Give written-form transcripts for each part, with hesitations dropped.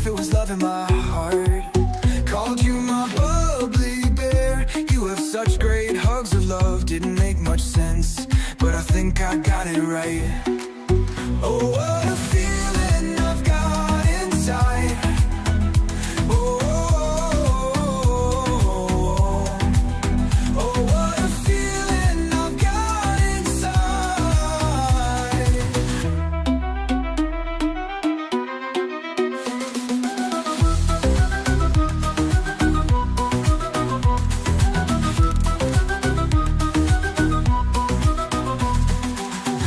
if it was love in my heart. Called you my bubbly bear. You have such great hugs of love. Didn't make much sense, but I think I got it right. Oh, what a feeling I've got inside. Oh, what a feeling I've got inside.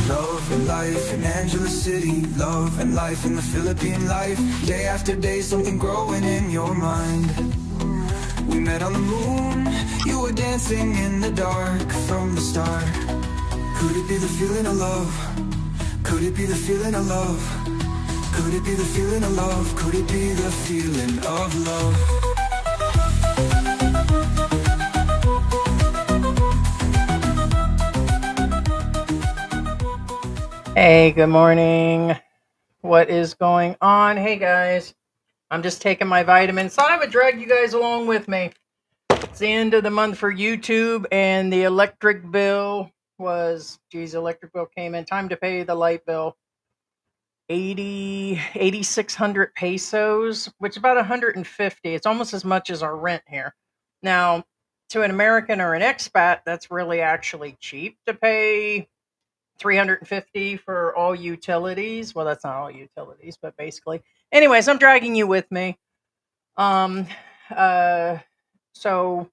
Love and life in Angeles City, love and life in the Philippine life. Day after day, something growing in your mind. We met on the moon, you were dancing in the dark from the start. Could it be the feeling of love? Could it be the feeling of love? Could it be the feeling of love? Could it be the feeling of love? Hey, good morning. What is going on? Hey guys, I'm just taking my vitamins. Thought I would drag you guys along with me. It's the end of the month for YouTube, and the electric bill was, electric bill came in. Time to pay the light bill. 8,600 pesos, which is about 150. It's almost as much as our rent here. Now, to an American or an expat, that's really actually cheap to pay 350 for all utilities. Well, that's not all utilities, but basically. Anyways, I'm dragging you with me. Um, so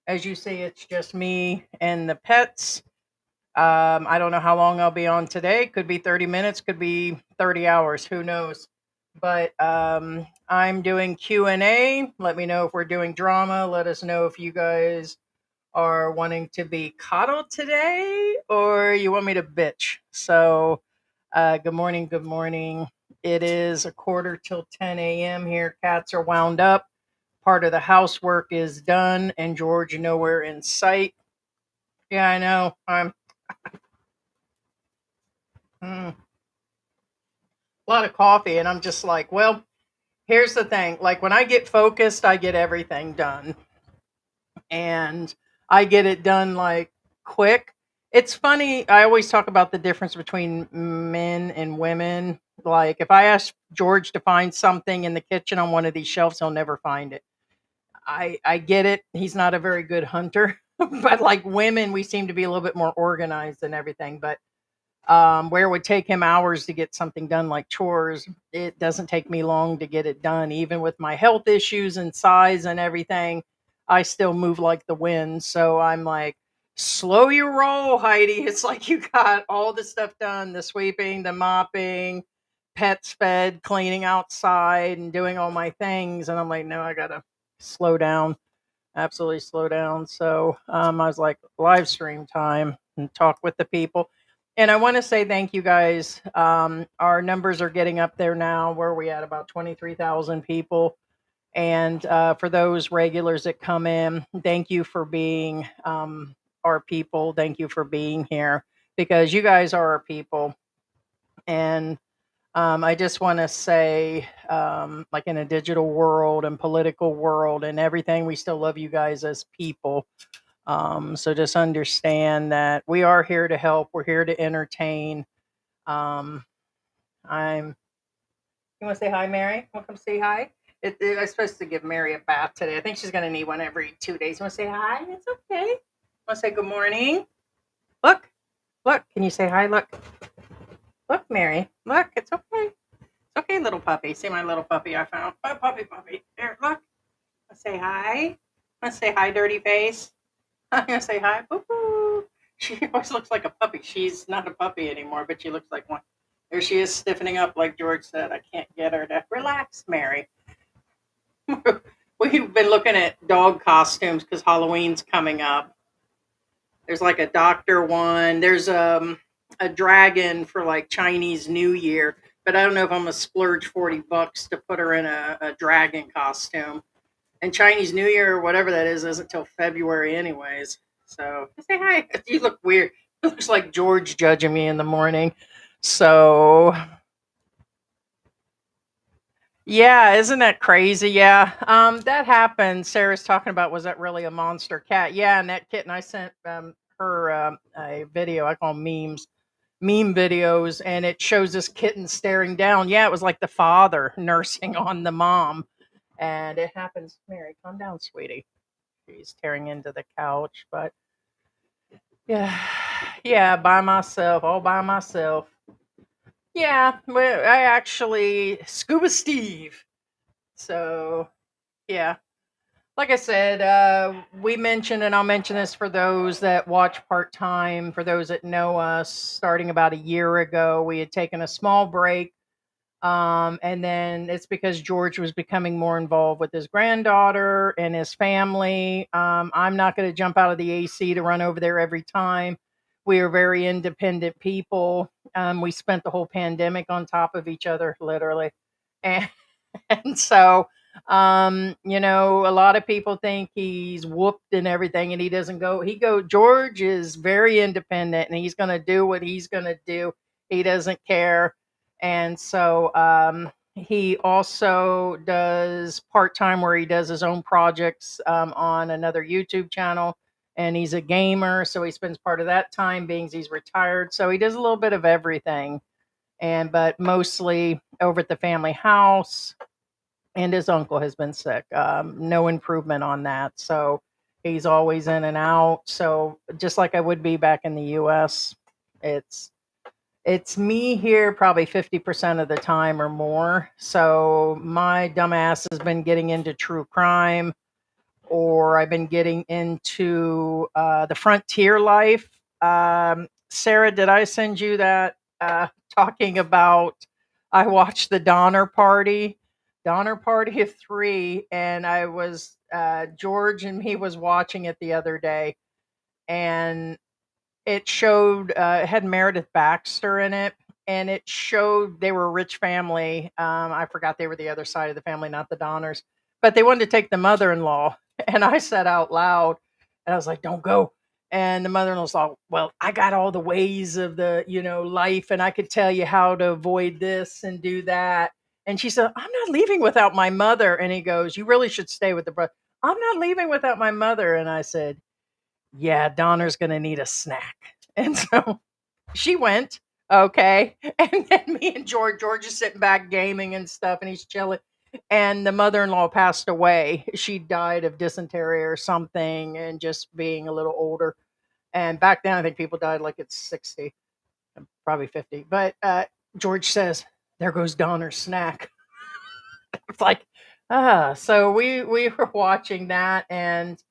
as you see, it's just me and the pets. I don't know how long I'll be on today. Could be 30 minutes, could be 30 hours, who knows. But I'm doing Q&A. Let me know if we're doing drama. Let us know if you guys are wanting to be coddled today or you want me to bitch. So good morning, good morning. It is 9:45 a.m. here. Cats are wound up. Part of the housework is done, and George nowhere in sight. Yeah, I know. I'm a lot of coffee, and I'm just like, well, here's the thing. Like when I get focused, I get everything done. And I get it done like quick. It's funny. I always talk about the difference between men and women. Like if I ask George to find something in the kitchen on one of these shelves, he'll never find it. I get it. He's not a very good hunter, but like women, we seem to be a little bit more organized and everything. But where it would take him hours to get something done, like chores, it doesn't take me long to get it done. Even with my health issues and size and everything, I still move like the wind. So I'm like, slow your roll, Heidi. It's like you got all the stuff done, the sweeping, the mopping, pets fed, cleaning outside, and doing all my things. And I'm like, no, I got to slow down, absolutely slow down. So I was like, live stream time and talk with the people. And I want to say thank you guys. Our numbers are getting up there now. Where are we at? About 23,000 people. And for those regulars that come in, thank you for being our people. Thank you for being here because you guys are our people. And I just want to say, like in a digital world and political world and everything, we still love you guys as people. So just understand that we are here to help. We're here to entertain. Um, I'm. You want to say hi, Mary? Want to come say hi? I'm supposed to give Mary a bath today. I think she's going to need one every 2 days. You want to say hi? It's okay. Want to say good morning? Look, look. Can you say hi? Look, look, Mary. Look, it's okay. It's okay, little puppy. See my little puppy I found. Oh, puppy. There, look. Say hi. Want to say hi, dirty face? I'm gonna say hi. Boo-boo. She always looks like a puppy. She's not a puppy anymore, but she looks like one. There she is, stiffening up, like George said. I can't get her to relax, Mary. We've been looking at dog costumes because Halloween's coming up. There's like a doctor one. There's a dragon for like Chinese New Year, but I don't know if I'm gonna splurge $40 to put her in a dragon costume. And Chinese New Year or whatever that is isn't till February anyways. So say hi. You look weird. It looks like George judging me in the morning. So Yeah, isn't that crazy? Yeah. That happened. Sarah's talking about, was that really a monster cat? Yeah, and that kitten, I sent her a video. I call 'em memes, meme videos, and it shows this kitten staring down. Yeah, it was like the father nursing on the mom. And it happens. Mary, calm down, sweetie. She's tearing into the couch, but yeah, yeah, by myself, all by myself. Yeah, well, I actually Scuba Steve. So yeah, like I said, we mentioned, and I'll mention this for those that watch part time, for those that know us, starting about a year ago, we had taken a small break. And then it's because George was becoming more involved with his granddaughter and his family. I'm not going to jump out of the AC to run over there every time. We are very independent people. We spent the whole pandemic on top of each other, literally. And and so, a lot of people think he's whooped and everything, and he doesn't go. George is very independent, and he's going to do what he's going to do. He doesn't care. And so, he also does part time where he does his own projects on another YouTube channel. And he's a gamer, so he spends part of that time being he's retired. So he does a little bit of everything, but mostly over at the family house, and his uncle has been sick. No improvement on that. So he's always in and out. So just like I would be back in the US, it's it's me here probably 50% of the time or more. So my dumbass has been getting into true crime, or I've been getting into the frontier life. Sarah, did I send you that talking about? I watched the Donner Party of Three, and I was George and me was watching it the other day, and it showed it had Meredith Baxter in it, and it showed they were a rich family. I forgot they were the other side of the family, not the Donners, but they wanted to take the mother-in-law, and I said out loud, and I was like, "Don't go." And the mother-in-law's like, "Well, I got all the ways of the life, and I could tell you how to avoid this and do that." And she said, "I'm not leaving without my mother." And he goes, "You really should stay with the brother." "I'm not leaving without my mother." And I said, "Yeah, Donner's gonna need a snack." And so she went, okay. And then me and George is sitting back gaming and stuff, and he's chilling. And the mother-in-law passed away. She died of dysentery or something, and just being a little older. And back then, I think people died like at 60, probably 50. But George says, "There goes Donner's snack." It's like, so we were watching that, and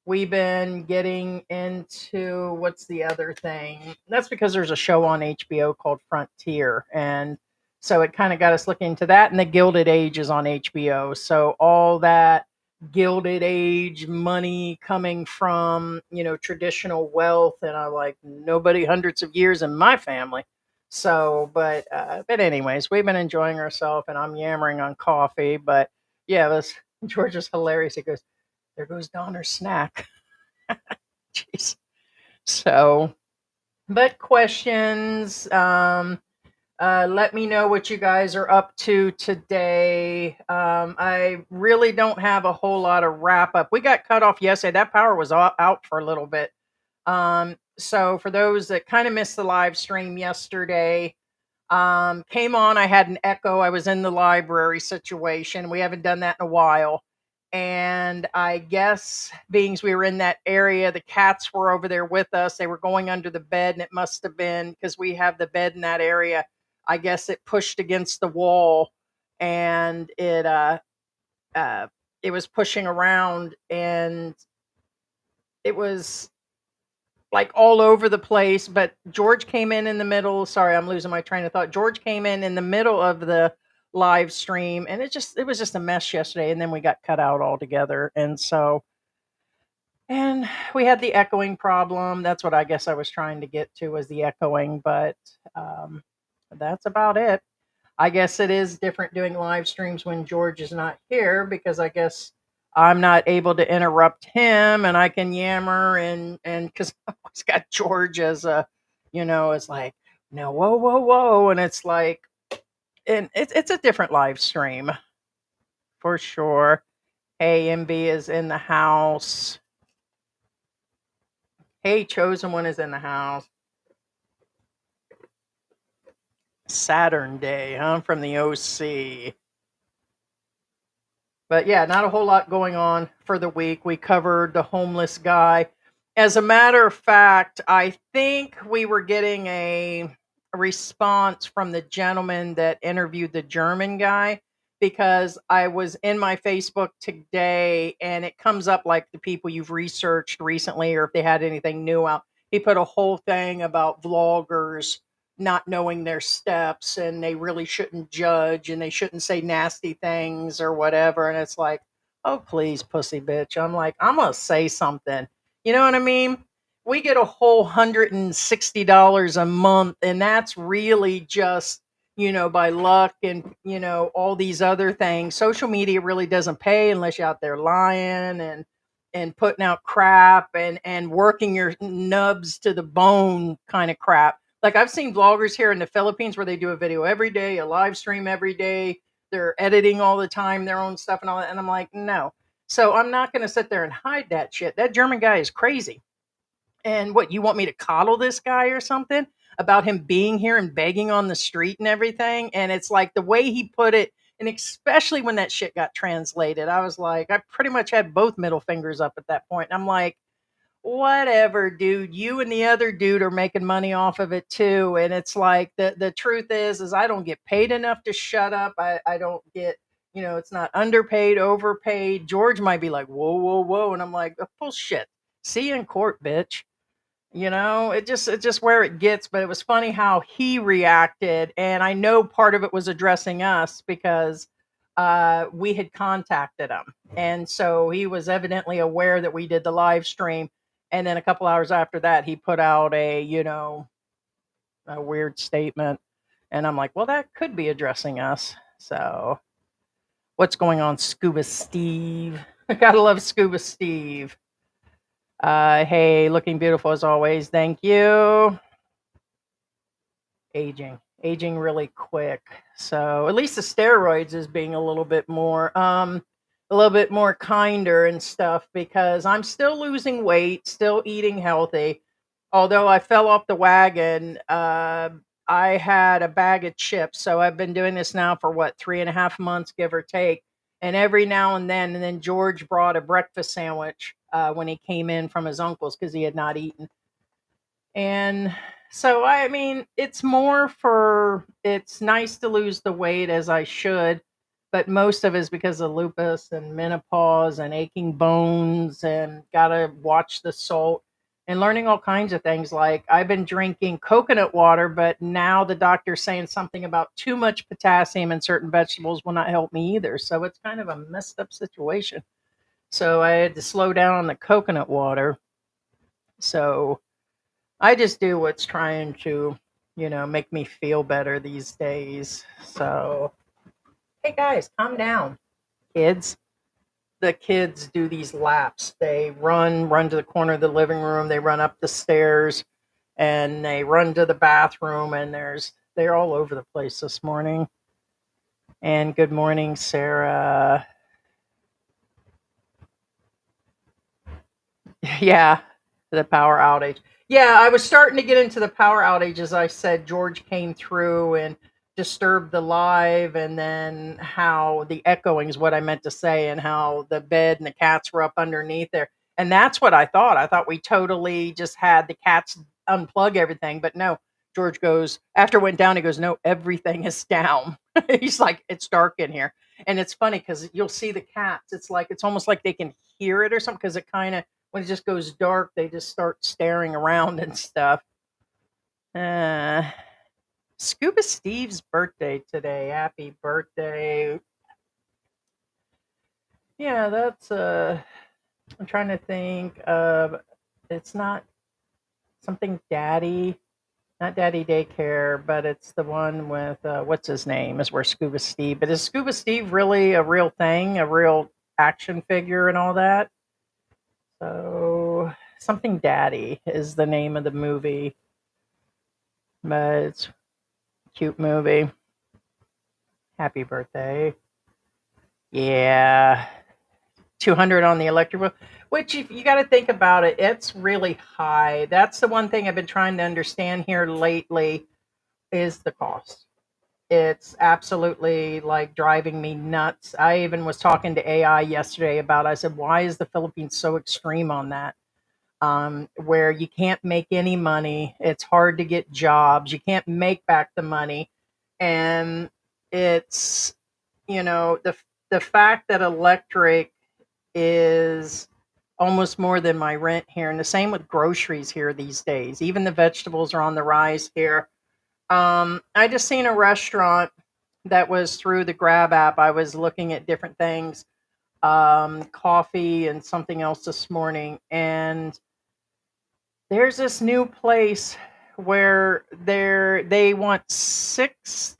we've been getting into, what's the other thing? That's because there's a show on HBO called Frontier, and so it kind of got us looking into that. And the Gilded Age is on HBO, so all that Gilded Age money coming from traditional wealth, and I'm like, nobody hundreds of years in my family. So, but anyways, we've been enjoying ourselves, and I'm yammering on coffee. But yeah, this George is hilarious. He goes, "There goes Donner's snack." Jeez. So, but questions. Let me know what you guys are up to today. I really don't have a whole lot of wrap up. We got cut off yesterday. That power was out for a little bit. So for those that kind of missed the live stream yesterday, came on, I had an echo. I was in the library situation. We haven't done that in a while. And I guess being as we were in that area, the cats were over there with us. They were going under the bed, and it must have been because we have the bed in that area. I guess it pushed against the wall, and uh it was pushing around, and it was like all over the place. But George came in the middle. Sorry, I'm losing my train of thought. George came in the middle of the live stream, and it was just a mess yesterday. And then we got cut out altogether. And we had the echoing problem. That's what I guess I was trying to get to, was the echoing. But um, that's about it. I guess it is different doing live streams when George is not here, because I guess I'm not able to interrupt him, and I can yammer, and because I always got George as it's like, no, whoa, whoa, whoa. And it's like, and it's a different live stream. for sure. Hey, MB is in the house. Hey, Chosen One is in the house. Saturn Day, huh? From the OC. But yeah, not a whole lot going on for the week. We covered the homeless guy. As a matter of fact, I think we were getting a response from the gentleman that interviewed the German guy, because I was in my Facebook today and it comes up like the people you've researched recently or if they had anything new out. He put a whole thing about vloggers not knowing their steps and they really shouldn't judge and they shouldn't say nasty things or whatever. And it's like, oh, please, pussy bitch. I'm like, I'm going to say something. You know what I mean? We get a whole $160 a month, and that's really just, by luck and, all these other things. Social media really doesn't pay unless you're out there lying and putting out crap and working your nubs to the bone kind of crap. Like I've seen vloggers here in the Philippines where they do a video every day, a live stream every day. They're editing all the time, their own stuff and all that. And I'm like, no. So I'm not going to sit there and hide that shit. That German guy is crazy. And what, you want me to coddle this guy or something about him being here and begging on the street and everything? And it's like the way he put it, and especially when that shit got translated, I was like, I pretty much had both middle fingers up at that point. And I'm like, whatever, dude, you and the other dude are making money off of it too. And it's like the truth is I don't get paid enough to shut up. I don't get, it's not underpaid, overpaid. George might be like, whoa, whoa, whoa. And I'm like, oh, bullshit. See you in court, bitch. It's just where it gets. But it was funny how he reacted. And I know part of it was addressing us because we had contacted him. And so he was evidently aware that we did the live stream. And then a couple hours after that, he put out a weird statement. And I'm like, well, that could be addressing us. So what's going on, Scuba Steve? I gotta love Scuba Steve. Hey, looking beautiful as always. Thank you. Aging really quick. So at least the steroids is being a little bit more kinder and stuff, because I'm still losing weight, still eating healthy. Although I fell off the wagon, I had a bag of chips. So I've been doing this now for what, 3.5 months, give or take. And every now and then George brought a breakfast sandwich when he came in from his uncle's because he had not eaten. And so, I mean, it's nice to lose the weight as I should, but most of it is because of lupus and menopause and aching bones and gotta watch the salt and learning all kinds of things. Like I've been drinking coconut water, but now the doctor's saying something about too much potassium in certain vegetables will not help me either. So it's kind of a messed up situation. So I had to slow down on the coconut water. So I just do what's trying to, make me feel better these days. So, hey guys, calm down, kids. The kids do these laps. They run to the corner of the living room. They run up the stairs, and they run to the bathroom. And they're all over the place this morning. And good morning, Sarah. Yeah, the power outage. Yeah, I was starting to get into the power outage. As I said, George came through and disturbed the live, and then how the echoing is what I meant to say, and how the bed and the cats were up underneath there. And that's what I thought. I thought we totally just had the cats unplug everything, but no. George goes, after it went down, he goes, no, everything is down. He's like, it's dark in here. And it's funny because you'll see the cats. It's almost like they can hear it or something, because it kind of, when it just goes dark, they just start staring around and stuff. Scuba Steve's birthday today. Happy birthday. Yeah, that's I'm trying to think of, it's not something daddy, not daddy daycare, but it's the one with what's his name is where Scuba Steve. But is Scuba Steve really a real thing, a real action figure and all that? So something daddy is the name of the movie. But it's a cute movie. Happy birthday. Yeah, 200 on the electric bill, which if you got to think about it, it's really high. That's the one thing I've been trying to understand here lately is the cost. It's absolutely like driving me nuts. I even was talking to AI yesterday about, I said, why is the Philippines so extreme on that? Where you can't make any money. It's hard to get jobs. You can't make back the money. And it's, the fact that electric is almost more than my rent here. And the same with groceries here these days. Even the vegetables are on the rise here. I just seen a restaurant that was through the Grab app. I was looking at different things, coffee and something else this morning, and there's this new place where they want six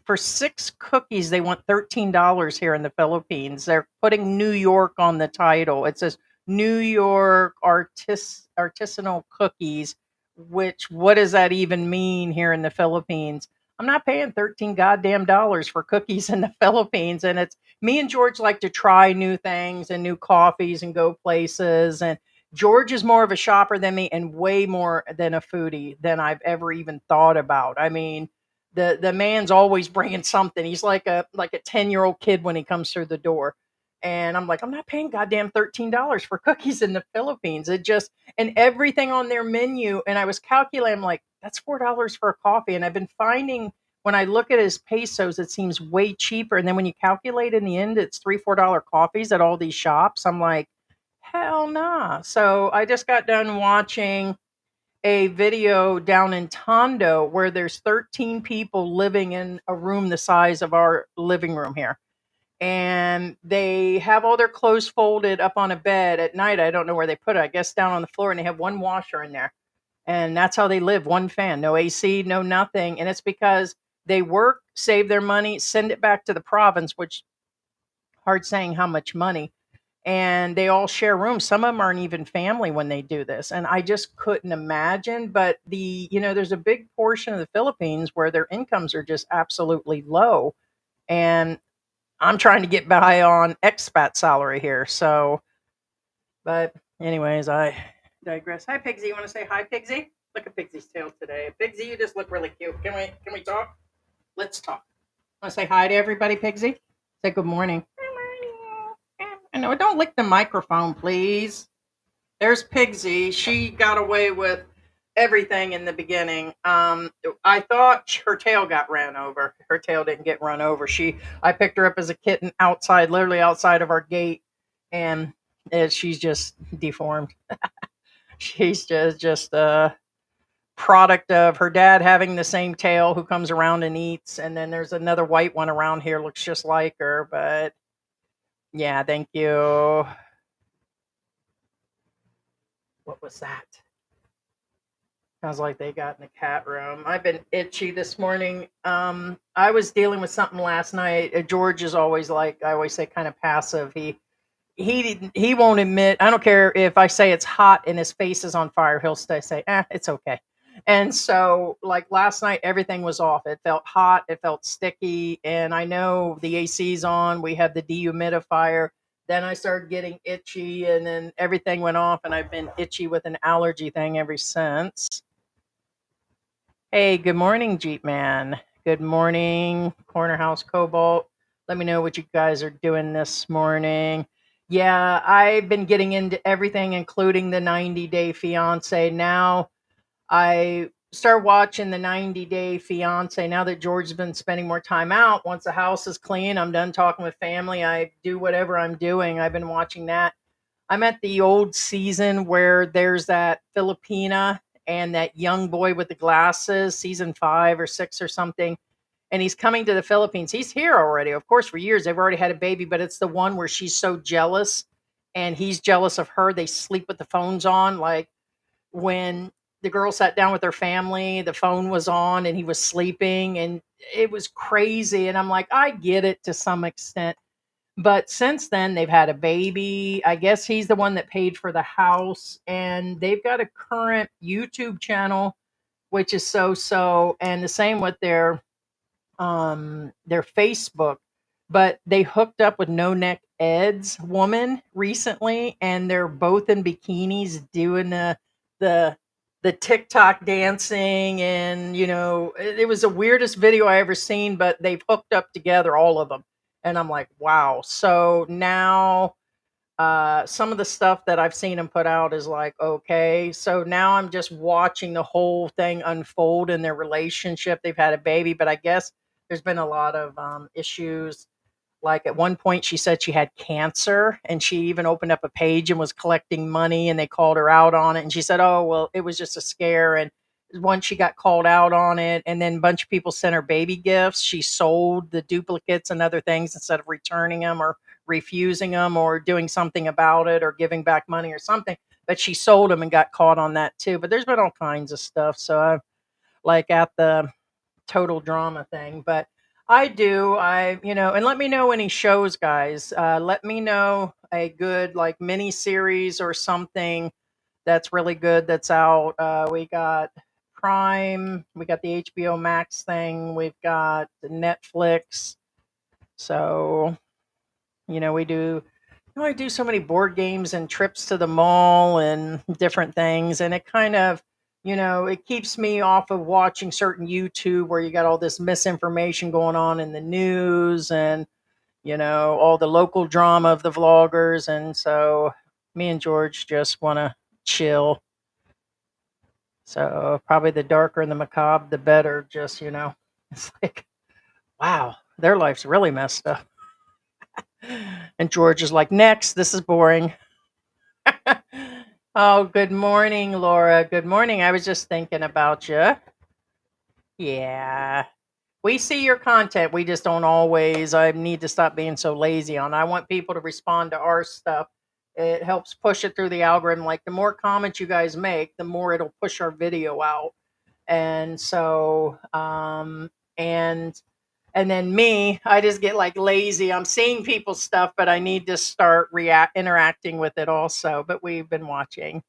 cookies. They want $13 here in the Philippines. They're putting New York on the title. It says New York artisanal cookies. Which what does that even mean here in the Philippines? I'm not paying 13 goddamn dollars for cookies in the Philippines. And it's me and George like to try new things and new coffees and go places, and George is more of a shopper than me and way more than a foodie than I've ever even thought about. I mean, the man's always bringing something. He's like a 10-year-old kid when he comes through the door. And I'm like, I'm not paying goddamn $13 for cookies in the Philippines. It just and everything on their menu. And I was calculating, I'm like, that's $4 for a coffee. And I've been finding when I look at his pesos, it seems way cheaper. And then when you calculate in the end, it's $3, $4 coffees at all these shops. I'm like, hell nah. So I just got done watching a video down in Tondo where there's 13 people living in a room the size of our living room here. And they have all their clothes folded up on a bed at night. I don't know where they put it. I guess down on the floor, and they have one washer in there. And that's how they live, one fan, no AC, no nothing. And it's because they work, save their money, send it back to the province, which hard saying how much money, and they all share rooms. Some of them aren't even family when they do this. And I just couldn't imagine. But there's a big portion of the Philippines where their incomes are just absolutely low. And I'm trying to get by on expat salary here. So, but anyways, I digress. Hi, Pigsy. You want to say hi, Pigsy? Look at Pigsy's tail today. Pigsy, you just look really cute. Can we talk? Let's talk. Want to say hi to everybody, Pigsy? Say good morning. I know, don't lick the microphone, please. There's Pigsy. She got away with everything in the beginning. I thought her tail got ran over. Her tail didn't get run over. I picked her up as a kitten outside, literally outside of our gate, and she's just deformed. She's just a product of her dad having the same tail, who comes around and eats, and then there's another white one around here, looks just like her, but yeah, thank you. What was that? Sounds like they got in the cat room. I've been itchy this morning. I was dealing with something last night. George is always like, I always say, kind of passive. He won't admit. I don't care if I say it's hot and his face is on fire. He'll say, it's okay. And so, like last night, everything was off. It felt hot. It felt sticky. And I know the AC's on. We have the dehumidifier. Then I started getting itchy, and then everything went off, and I've been itchy with an allergy thing ever since. Hey, good morning, Jeep Man. Good morning, Corner House Cobalt. Let me know what you guys are doing this morning. Yeah, I've been getting into everything, including the 90-Day Fiance. Now I start watching the 90-Day Fiance now that George's been spending more time out. Once the house is clean, I'm done talking with family. I do whatever I'm doing. I've been watching that. I'm at the old season where there's that Filipina and that young boy with the glasses, season 5 or 6 or something. And he's coming to the Philippines. He's here already. Of course, for years, they've already had a baby, but it's the one where she's so jealous and he's jealous of her. They sleep with the phones on. Like when the girl sat down with her family, the phone was on and he was sleeping, and it was crazy. And I'm like, I get it to some extent. But since then, they've had a baby. I guess he's the one that paid for the house, and they've got a current YouTube channel, which is so. And the same with their Facebook. but they hooked up with No Neck Ed's woman recently, and they're both in bikinis doing the the TikTok dancing, and it was the weirdest video I ever seen. But they've hooked up together, all of them, and I'm like, wow. So now some of the stuff that I've seen him put out is like, okay. So now I'm just watching the whole thing unfold in their relationship. They've had a baby, but I guess there's been a lot of issues. Like at one point, she said she had cancer, and she even opened up a page and was collecting money, and they called her out on it. And she said, "Oh, well, it was just a scare." And once she got called out on it, and then a bunch of people sent her baby gifts, she sold the duplicates and other things instead of returning them or refusing them or doing something about it or giving back money or something. But she sold them and got caught on that too. But there's been all kinds of stuff. So I'm like at the total drama thing. But and let me know any shows, guys. Let me know a good like mini series or something that's really good that's out. We got Prime, we got the HBO Max thing, we've got the Netflix. So, we do I do so many board games and trips to the mall and different things, and it kind of, it keeps me off of watching certain YouTube where you got all this misinformation going on in the news, and all the local drama of the vloggers. And so me and George just want to chill. So probably the darker and the macabre, the better. Just, it's like, wow, their life's really messed up. And George is like, next, this is boring. Oh, good morning, Laura. Good morning. I was just thinking about you. Yeah. We see your content. We just don't always. I need to stop being so lazy on. I want people to respond to our stuff. It helps push it through the algorithm. Like the more comments you guys make, the more it'll push our video out. And so, and then me, I just get like lazy. I'm seeing people's stuff, but I need to start interacting with it also. But we've been watching.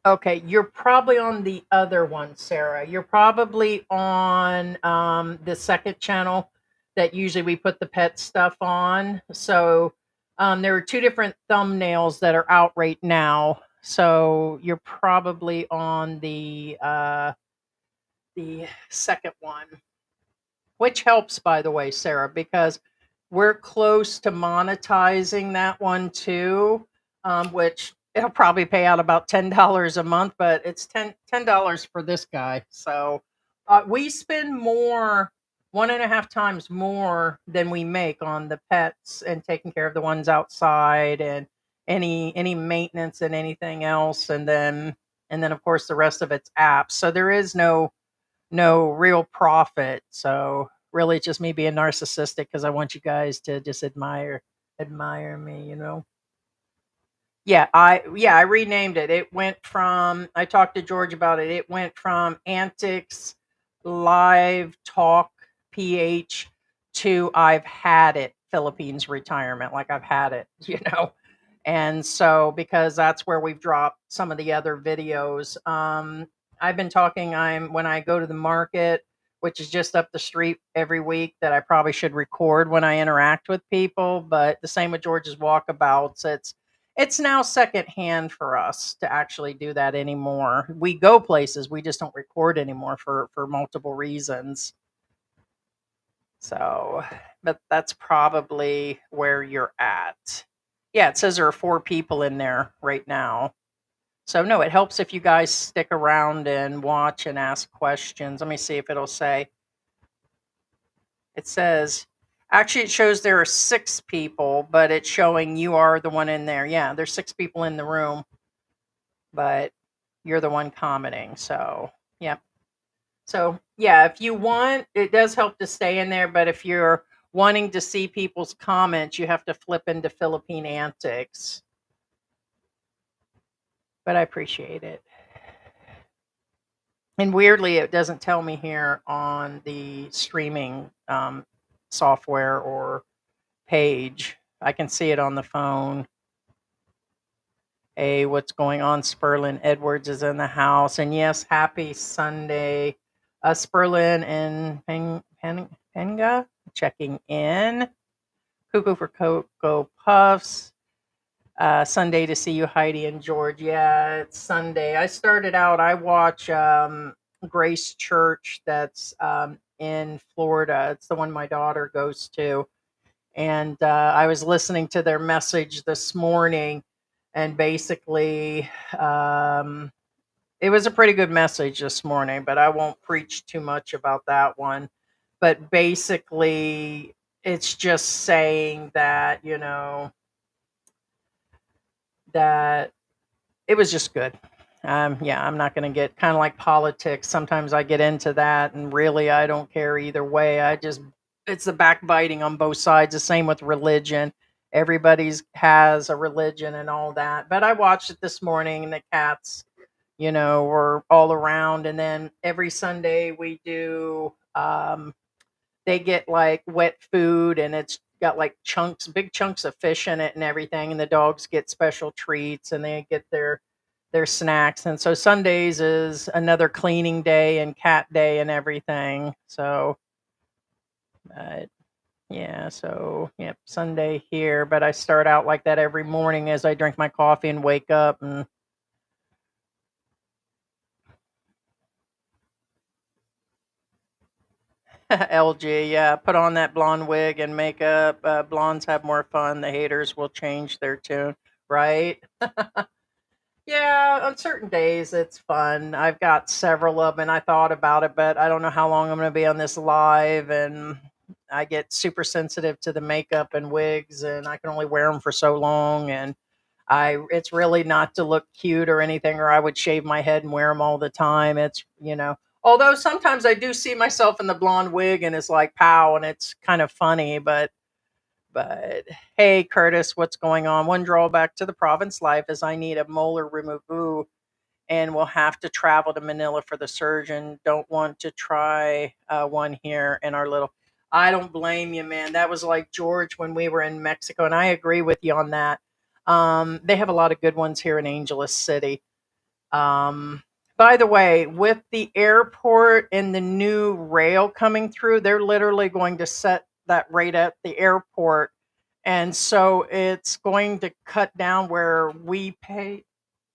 Okay, you're probably on the other one, Sarah. You're probably on the second channel that usually we put the pet stuff on. So there are two different thumbnails that are out right now. So you're probably on the second one, which helps, by the way, Sarah, because we're close to monetizing that one too, which it'll probably pay out about $10 a month, but it's $10 for this guy. So we spend more, 1.5 times more than we make on the pets and taking care of the ones outside and any maintenance and anything else, and then of course the rest of it's apps. So there is no real profit. So really it's just me being narcissistic because I want you guys to just admire me. Yeah, I renamed it. It went from I talked to George about it. It went from Antics Live Talk PH to I've had it Philippines Retirement. Like I've had it. And so because that's where we've dropped some of the other videos. I've been talking when I go to the market, which is just up the street every week, that I probably should record when I interact with people. But the same with George's walkabouts. It's now secondhand for us to actually do that anymore. We go places, we just don't record anymore for multiple reasons. So, but that's probably where you're at. Yeah, it says there are 4 people in there right now. So no, it helps if you guys stick around and watch and ask questions. Let me see if it'll say. It says, actually it shows there are 6 people, but it's showing you are the one in there. Yeah, there's 6 people in the room, but you're the one commenting. So, yeah. So, yeah, if you want, it does help to stay in there, but if you're wanting to see people's comments, you have to flip into Philippine Antics. But I appreciate it. And weirdly, it doesn't tell me here on the streaming software or page. I can see it on the phone. Hey, what's going on? Sperlin Edwards is in the house. And yes, happy Sunday. Sperlin and Penga checking in. Cuckoo for Cocoa Puffs. Sunday to see you, Heidi and George. Yeah, it's Sunday. I started out, I watch Grace Church that's in Florida. It's the one my daughter goes to. And I was listening to their message this morning, and basically, it was a pretty good message this morning, but I won't preach too much about that one. But basically, it's just saying that, that it was just good. Yeah, I'm not going to get kind of like politics. Sometimes I get into that, and really, I don't care either way. It's the backbiting on both sides. The same with religion. Everybody's has a religion and all that. But I watched it this morning, and the cats, were all around. And then every Sunday we do. They get like wet food, and it's got like big chunks of fish in it and everything. And the dogs get special treats, and they get their snacks. And so Sundays is another cleaning day and cat day and everything. So, uh, yeah, so yep, Sunday here. But I start out like that every morning as I drink my coffee and wake up. And LG, yeah, put on that blonde wig and makeup. Blondes have more fun. The haters will change their tune, right? Yeah, on certain days it's fun. I've got several of them, and I thought about it, but I don't know how long I'm going to be on this live, and I get super sensitive to the makeup and wigs, and I can only wear them for so long, and it's really not to look cute or anything, or I would shave my head and wear them all the time. Although sometimes I do see myself in the blonde wig, and it's like pow, and it's kind of funny, but hey, Curtis, what's going on? One drawback to the province life is I need a molar removal and will have to travel to Manila for the surgeon. Don't want to try one here in our little. I don't blame you, man. That was like George when we were in Mexico, and I agree with you on that. They have a lot of good ones here in Angeles City. Um, by the way, with the airport and the new rail coming through, they're literally going to set that rate at the airport. And so it's going to cut down where we pay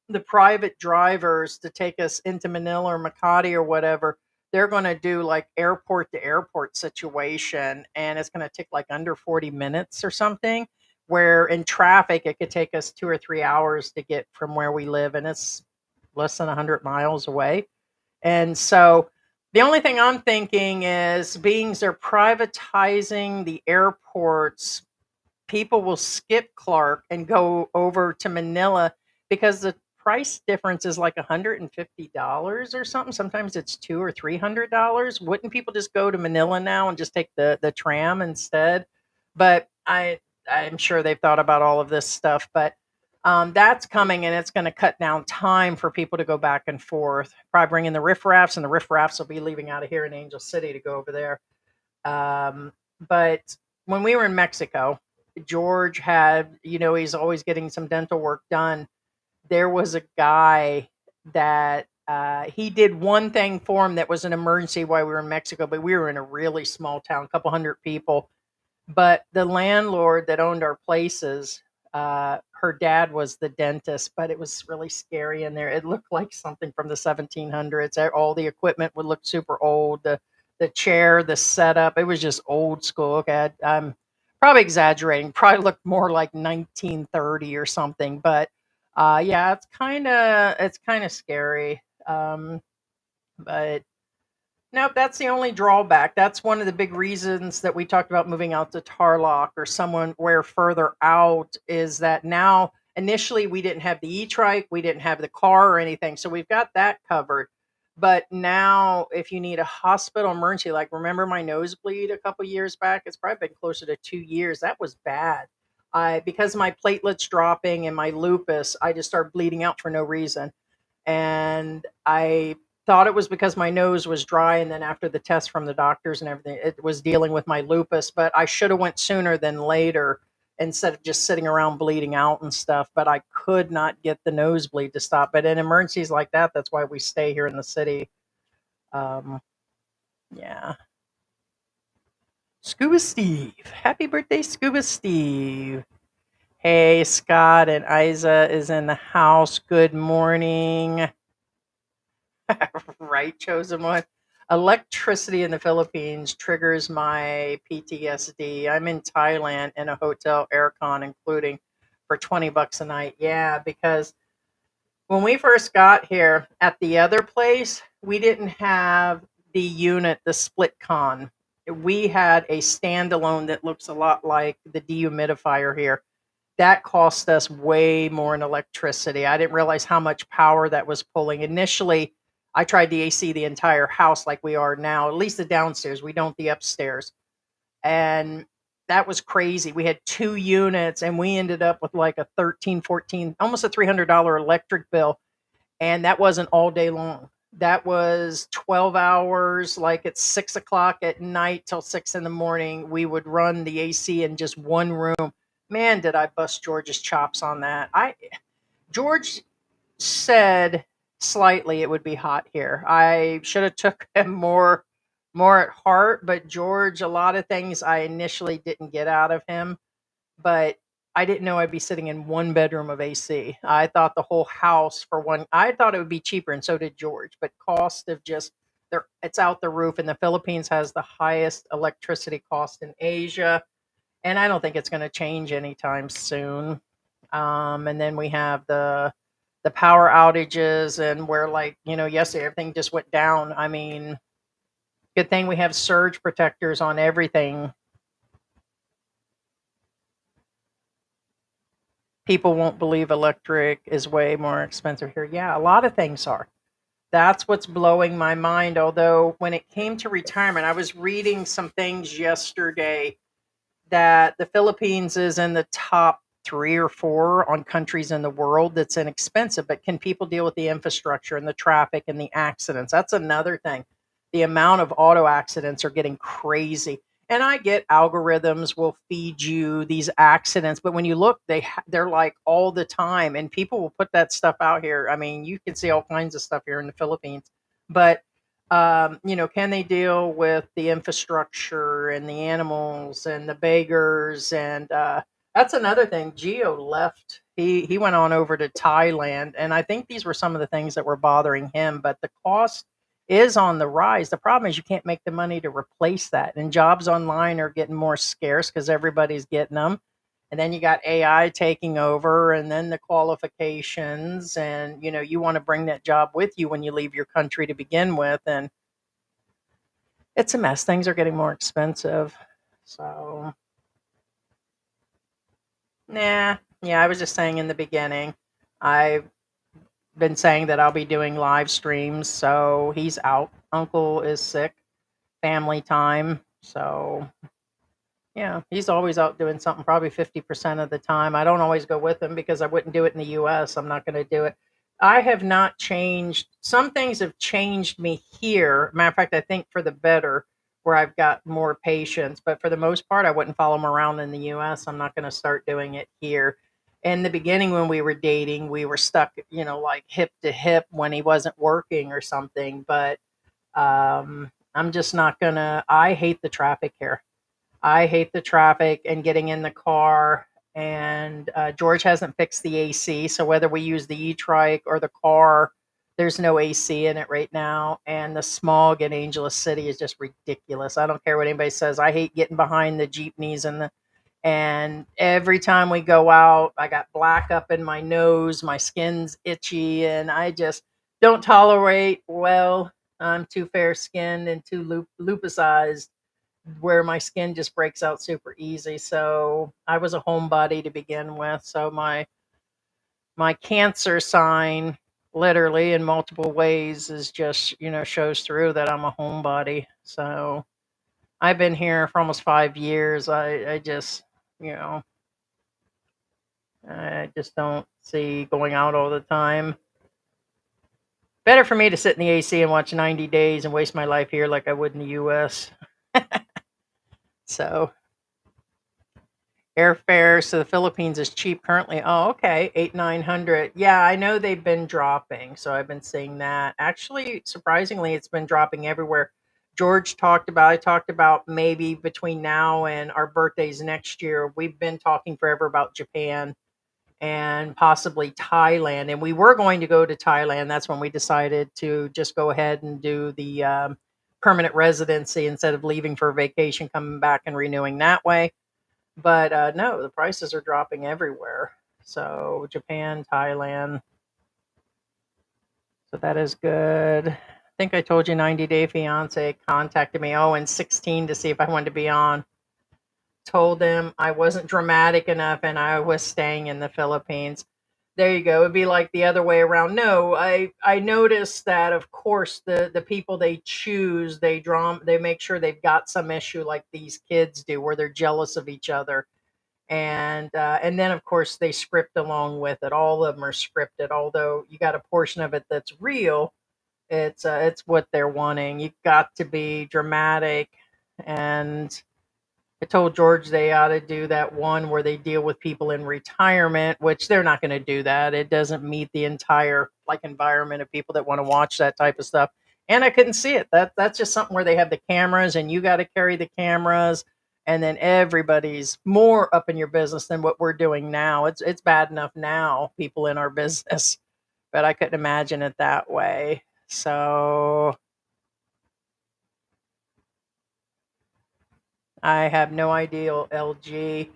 the private drivers to take us into Manila or Makati or whatever. They're going to do like airport to airport situation, and it's going to take like under 40 minutes or something. Where in traffic, it could take us 2 or 3 hours to get from where we live, and it's less than 100 miles away. And so the only thing I'm thinking is, being they're privatizing the airports, people will skip Clark and go over to Manila because the price difference is like $150 or something. Sometimes it's $200 or $300. Wouldn't people just go to Manila now and just take the tram instead? But I'm sure they've thought about all of this stuff. But that's coming, and it's going to cut down time for people to go back and forth. Probably bring in the riffraffs, and the riffraffs will be leaving out of here in Angel City to go over there. But when we were in Mexico, George had, he's always getting some dental work done. There was a guy that he did one thing for him that was an emergency while we were in Mexico, but we were in a really small town, a couple hundred people. But the landlord that owned our places, her dad was the dentist, but it was really scary in there. It looked like something from the 1700s. All the equipment would look super old. The chair, the setup, it was just old school. Okay, I'm probably exaggerating. Probably looked more like 1930 or something. But yeah, it's kind of scary. But nope, that's the only drawback. That's one of the big reasons that we talked about moving out to Tarlock or someone where further out, is that now initially we didn't have the e-trike, we didn't have the car or anything. So we've got that covered. But now if you need a hospital emergency, like remember my nosebleed a couple years back, it's probably been closer to 2 years. That was bad. Because my platelets dropping and my lupus, I just started bleeding out for no reason. And I thought it was because my nose was dry, and then after the test from the doctors and everything, it was dealing with my lupus. But I should have went sooner than later, instead of just sitting around bleeding out and stuff. But I could not get the nosebleed to stop. But in emergencies like that, that's why we stay here in the city. um, yeah. Scuba Steve. Happy birthday, Scuba Steve. Hey, Scott and Isa is in the house. Good morning. Right, chosen one. Electricity in the Philippines triggers my PTSD. I'm in Thailand in a hotel aircon, including for $20 a night. Yeah, because when we first got here at the other place, we didn't have the unit, the split con. We had a standalone that looks a lot like the dehumidifier here. That cost us way more in electricity. I didn't realize how much power that was pulling. Initially, I tried the AC the entire house like we are now, at least the downstairs. We don't the upstairs. And that was crazy. We had two units and we ended up with like a 13, 14, almost a $300 electric bill. And that wasn't all day long. That was 12 hours, like at 6 o'clock at night till 6 in the morning. We would run the AC in just one room. Man, did I bust George's chops on that. George said slightly it would be hot here. I should have took him more at heart, but George, a lot of things I initially didn't get out of him, but I didn't know I'd be sitting in one bedroom of AC. I thought the whole house for one, I thought it would be cheaper, and so did George, but cost of just there, it's out the roof. And the Philippines has the highest electricity cost in Asia, and I don't think it's going to change anytime soon. And then we have the power outages, and where, like, yesterday everything just went down. I mean, good thing we have surge protectors on everything. People won't believe electric is way more expensive here. Yeah, a lot of things are. That's what's blowing my mind. Although, when it came to retirement, I was reading some things yesterday that the Philippines is in the top three or four on countries in the world that's inexpensive. But can people deal with the infrastructure and the traffic and the accidents? That's another thing. The amount of auto accidents are getting crazy. And I get algorithms will feed you these accidents, but when you look, they're like all the time, and people will put that stuff out here. I mean, you can see all kinds of stuff here in the Philippines, but can they deal with the infrastructure and the animals and the beggars? And that's another thing. Geo left. He went on over to Thailand, and I think these were some of the things that were bothering him. But the cost is on the rise. The problem is you can't make the money to replace that, and jobs online are getting more scarce because everybody's getting them. And then you got AI taking over, and then the qualifications, and you want to bring that job with you when you leave your country to begin with, and it's a mess. Things are getting more expensive. So, nah. Yeah, I was just saying in the beginning, I've been saying that I'll be doing live streams. So he's out. Uncle is sick. Family time. So, yeah, he's always out doing something, probably 50% of the time. I don't always go with him because I wouldn't do it in the US. I'm not going to do it. I have not changed. Some things have changed me here. Matter of fact, I think for the better, where I've got more patience. But for the most part, I wouldn't follow him around in the US. I'm not going to start doing it here. In the beginning, when we were dating, we were stuck, like hip to hip when he wasn't working or something. But I'm just not going to. I hate the traffic here. I hate the traffic and getting in the car. And George hasn't fixed the AC, so whether we use the e-trike or the car, there's no AC in it right now. And the smog in Angeles City is just ridiculous. I don't care what anybody says. I hate getting behind the jeepneys and every time we go out, I got black up in my nose, my skin's itchy, and I just don't tolerate. Well, I'm too fair skinned and too lupusized where my skin just breaks out super easy. So I was a homebody to begin with. So my cancer sign, literally in multiple ways, is just shows through that I'm a homebody. So I've been here for almost 5 years. I just you know I just don't see going out all the time. Better for me to sit in the AC and watch 90 Days and waste my life here like I would in the US. So airfare to the Philippines is cheap currently. Oh, okay. 800-900. Yeah, I know they've been dropping. So I've been seeing that. Actually, surprisingly, it's been dropping everywhere. I talked about maybe between now and our birthdays next year, we've been talking forever about Japan and possibly Thailand. And we were going to go to Thailand. That's when we decided to just go ahead and do the permanent residency instead of leaving for a vacation, coming back and renewing that way. But no, the prices are dropping everywhere. So Japan, Thailand. So that is good. I think I told you 90 Day Fiance contacted me, in 16 to see if I wanted to be on. Told them I wasn't dramatic enough and I was staying in the Philippines. There you go. It'd be like the other way around. No, I noticed that of course the people they choose, they make sure they've got some issue like these kids do where they're jealous of each other. And then of course they script along with it. All of them are scripted, although you got a portion of it that's real. It's what they're wanting. You've got to be dramatic. And I told George they ought to do that one where they deal with people in retirement, which they're not going to do that. It doesn't meet the entire like environment of people that want to watch that type of stuff. And I couldn't see it. That's just something where they have the cameras and you got to carry the cameras, and then everybody's more up in your business than what we're doing now. It's bad enough now, people in our business, but I couldn't imagine it that way. So I have no idea, LG.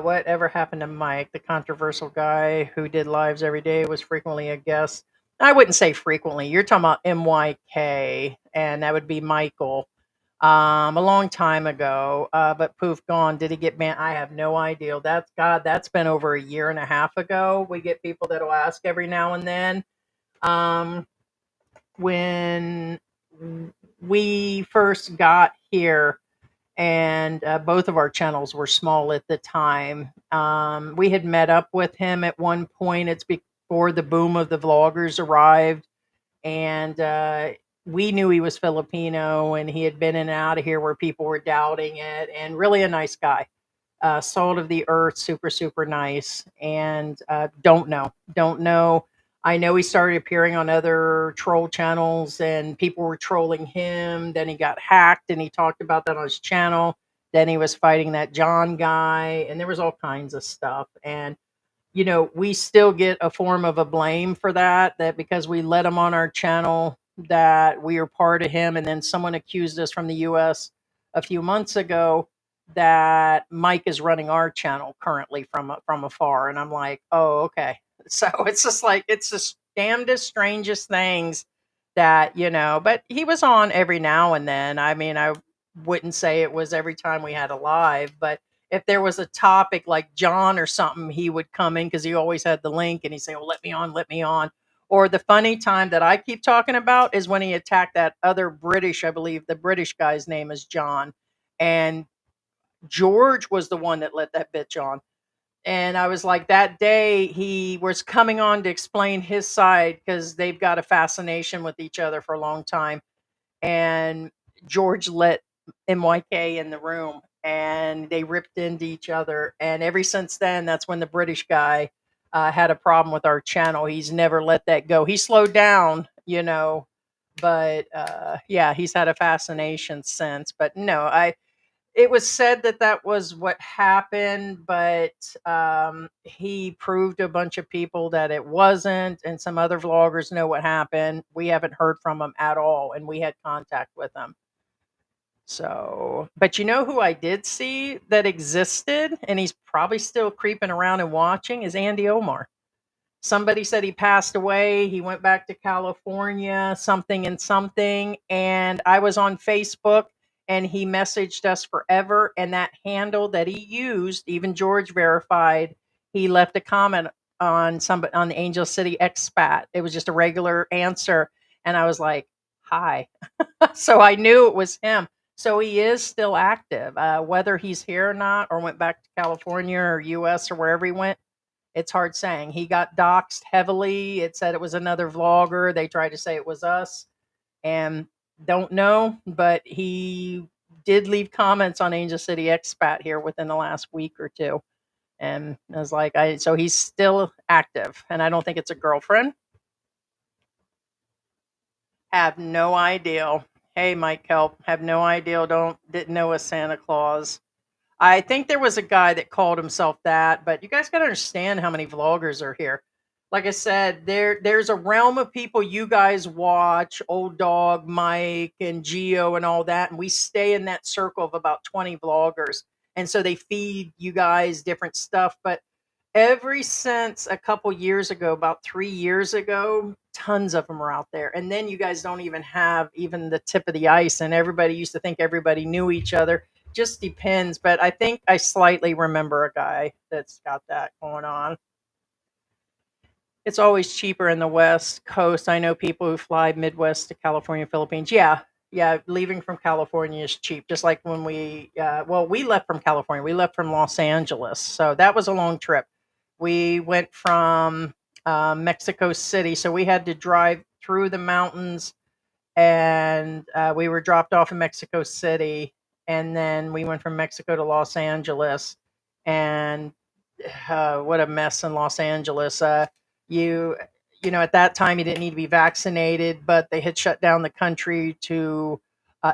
Whatever happened to Mike, the controversial guy who did lives every day, was frequently a guest? I wouldn't say frequently. You're talking about MYK, and that would be Michael. A long time ago, but poof, gone. Did he get banned? I have no idea. That's been over a year and a half ago. We get people that'll ask every now and then. Um, when we first got here, and both of our channels were small at the time. We had met up with him at one point. It's before the boom of the vloggers arrived, and we knew he was Filipino, and he had been in and out of here where people were doubting it, and really a nice guy. Salt of the earth, super, super nice. And don't know. I know he started appearing on other troll channels and people were trolling him. Then he got hacked and he talked about that on his channel. Then he was fighting that John guy, and there was all kinds of stuff. And we still get a form of a blame for that because we let him on our channel, that we are part of him. And then someone accused us from the US a few months ago that Mike is running our channel currently from afar. And I'm like, oh, okay. So it's just like, it's the damnedest, strangest things but he was on every now and then. I mean, I wouldn't say it was every time we had a live, but if there was a topic like John or something, he would come in because he always had the link and he'd say, "Oh, let me on, let me on." Or the funny time that I keep talking about is when he attacked that other British, I believe the British guy's name is John. And George was the one that let that bitch on. And I was like, that day he was coming on to explain his side because they've got a fascination with each other for a long time. And George let MYK in the room and they ripped into each other. And ever since then, that's when the British guy had a problem with our channel. He's never let that go. He slowed down, but yeah, he's had a fascination since. But no, it was said that was what happened, but he proved to a bunch of people that it wasn't, and some other vloggers know what happened. We haven't heard from him at all, and we had contact with him. So, but you know who I did see that existed, and he's probably still creeping around and watching, is Andy Omar. Somebody said he passed away. He went back to California, something and something. And I was on Facebook and he messaged us forever. And that handle that he used, even George verified, he left a comment on the Angel City expat. It was just a regular answer. And I was like, hi. So I knew it was him. So he is still active. Whether he's here or not, or went back to California or US or wherever he went, it's hard saying. He got doxxed heavily. It said it was another vlogger. They tried to say it was us, and don't know, but he did leave comments on Angel City Expat here within the last week or two. And I was like, so he's still active, and I don't think it's a girlfriend. Have no idea. Hey, Mike Kelp. Have no idea. Didn't know a Santa Claus. I think there was a guy that called himself that, but you guys got to understand how many vloggers are here. Like I said, there's a realm of people you guys watch, Old Dog, Mike, and Geo, and all that, and we stay in that circle of about 20 vloggers, and so they feed you guys different stuff. But ever since a couple years ago, about 3 years ago, tons of them are out there, and then you guys don't even have even the tip of the ice, and everybody used to think everybody knew each other. Just depends, but I think I slightly remember a guy that's got that going on. It's always cheaper in the West Coast. I know people who fly Midwest to California, Philippines. Yeah, yeah, leaving from California is cheap. Just like when we left from California. We left from Los Angeles, so that was a long trip. We went from Mexico City, so we had to drive through the mountains, and we were dropped off in Mexico City, and then we went from Mexico to Los Angeles, and what a mess in Los Angeles. You you know, at that time you didn't need to be vaccinated, but they had shut down the country to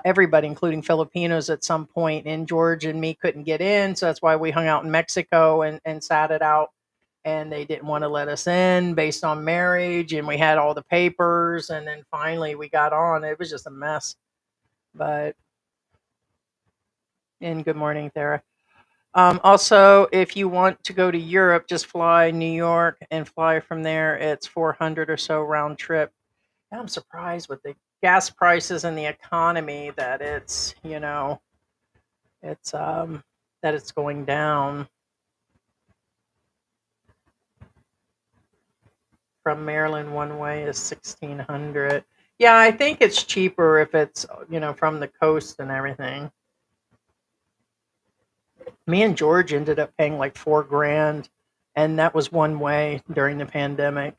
everybody, including Filipinos, at some point, and George and me couldn't get in, so that's why we hung out in Mexico and sat it out. And they didn't want to let us in based on marriage, and we had all the papers, and then finally we got on. It was just a mess. But and good morning, Thera. Also, if you want to go to Europe, just fly New York and fly from there. It's 400 or so round trip. And I'm surprised with the gas prices and the economy that it's that it's going down. From Maryland one way is 1,600. Yeah, I think it's cheaper if it's from the coast and everything. Me and George ended up paying like 4 grand, and that was one way during the pandemic.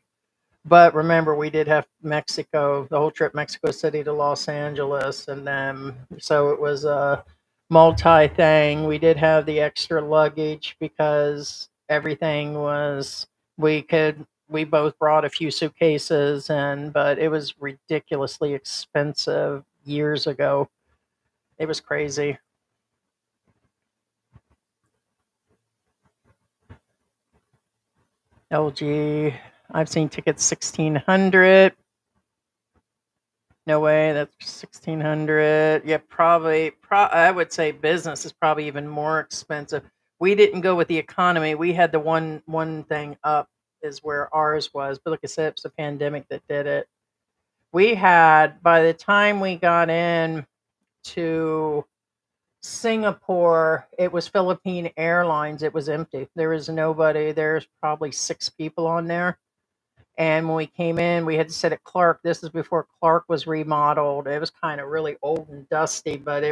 But remember, we did have Mexico, the whole trip, Mexico City to Los Angeles, and then so it was a multi thing. We did have the extra luggage because everything was we both brought a few suitcases, and but it was ridiculously expensive years ago. It was crazy. LG, I've seen tickets 1,600. No way, that's 1,600. Yeah, probably. I would say business is probably even more expensive. We didn't go with the economy. We had the one thing up is where ours was. But like I said, it's the pandemic that did it. We had by the time we got in to Singapore, it was Philippine Airlines. It was empty. There was nobody. There's probably 6 people on there. And when we came in, we had to sit at Clark. This is before Clark was remodeled. It was kind of really old and dusty, but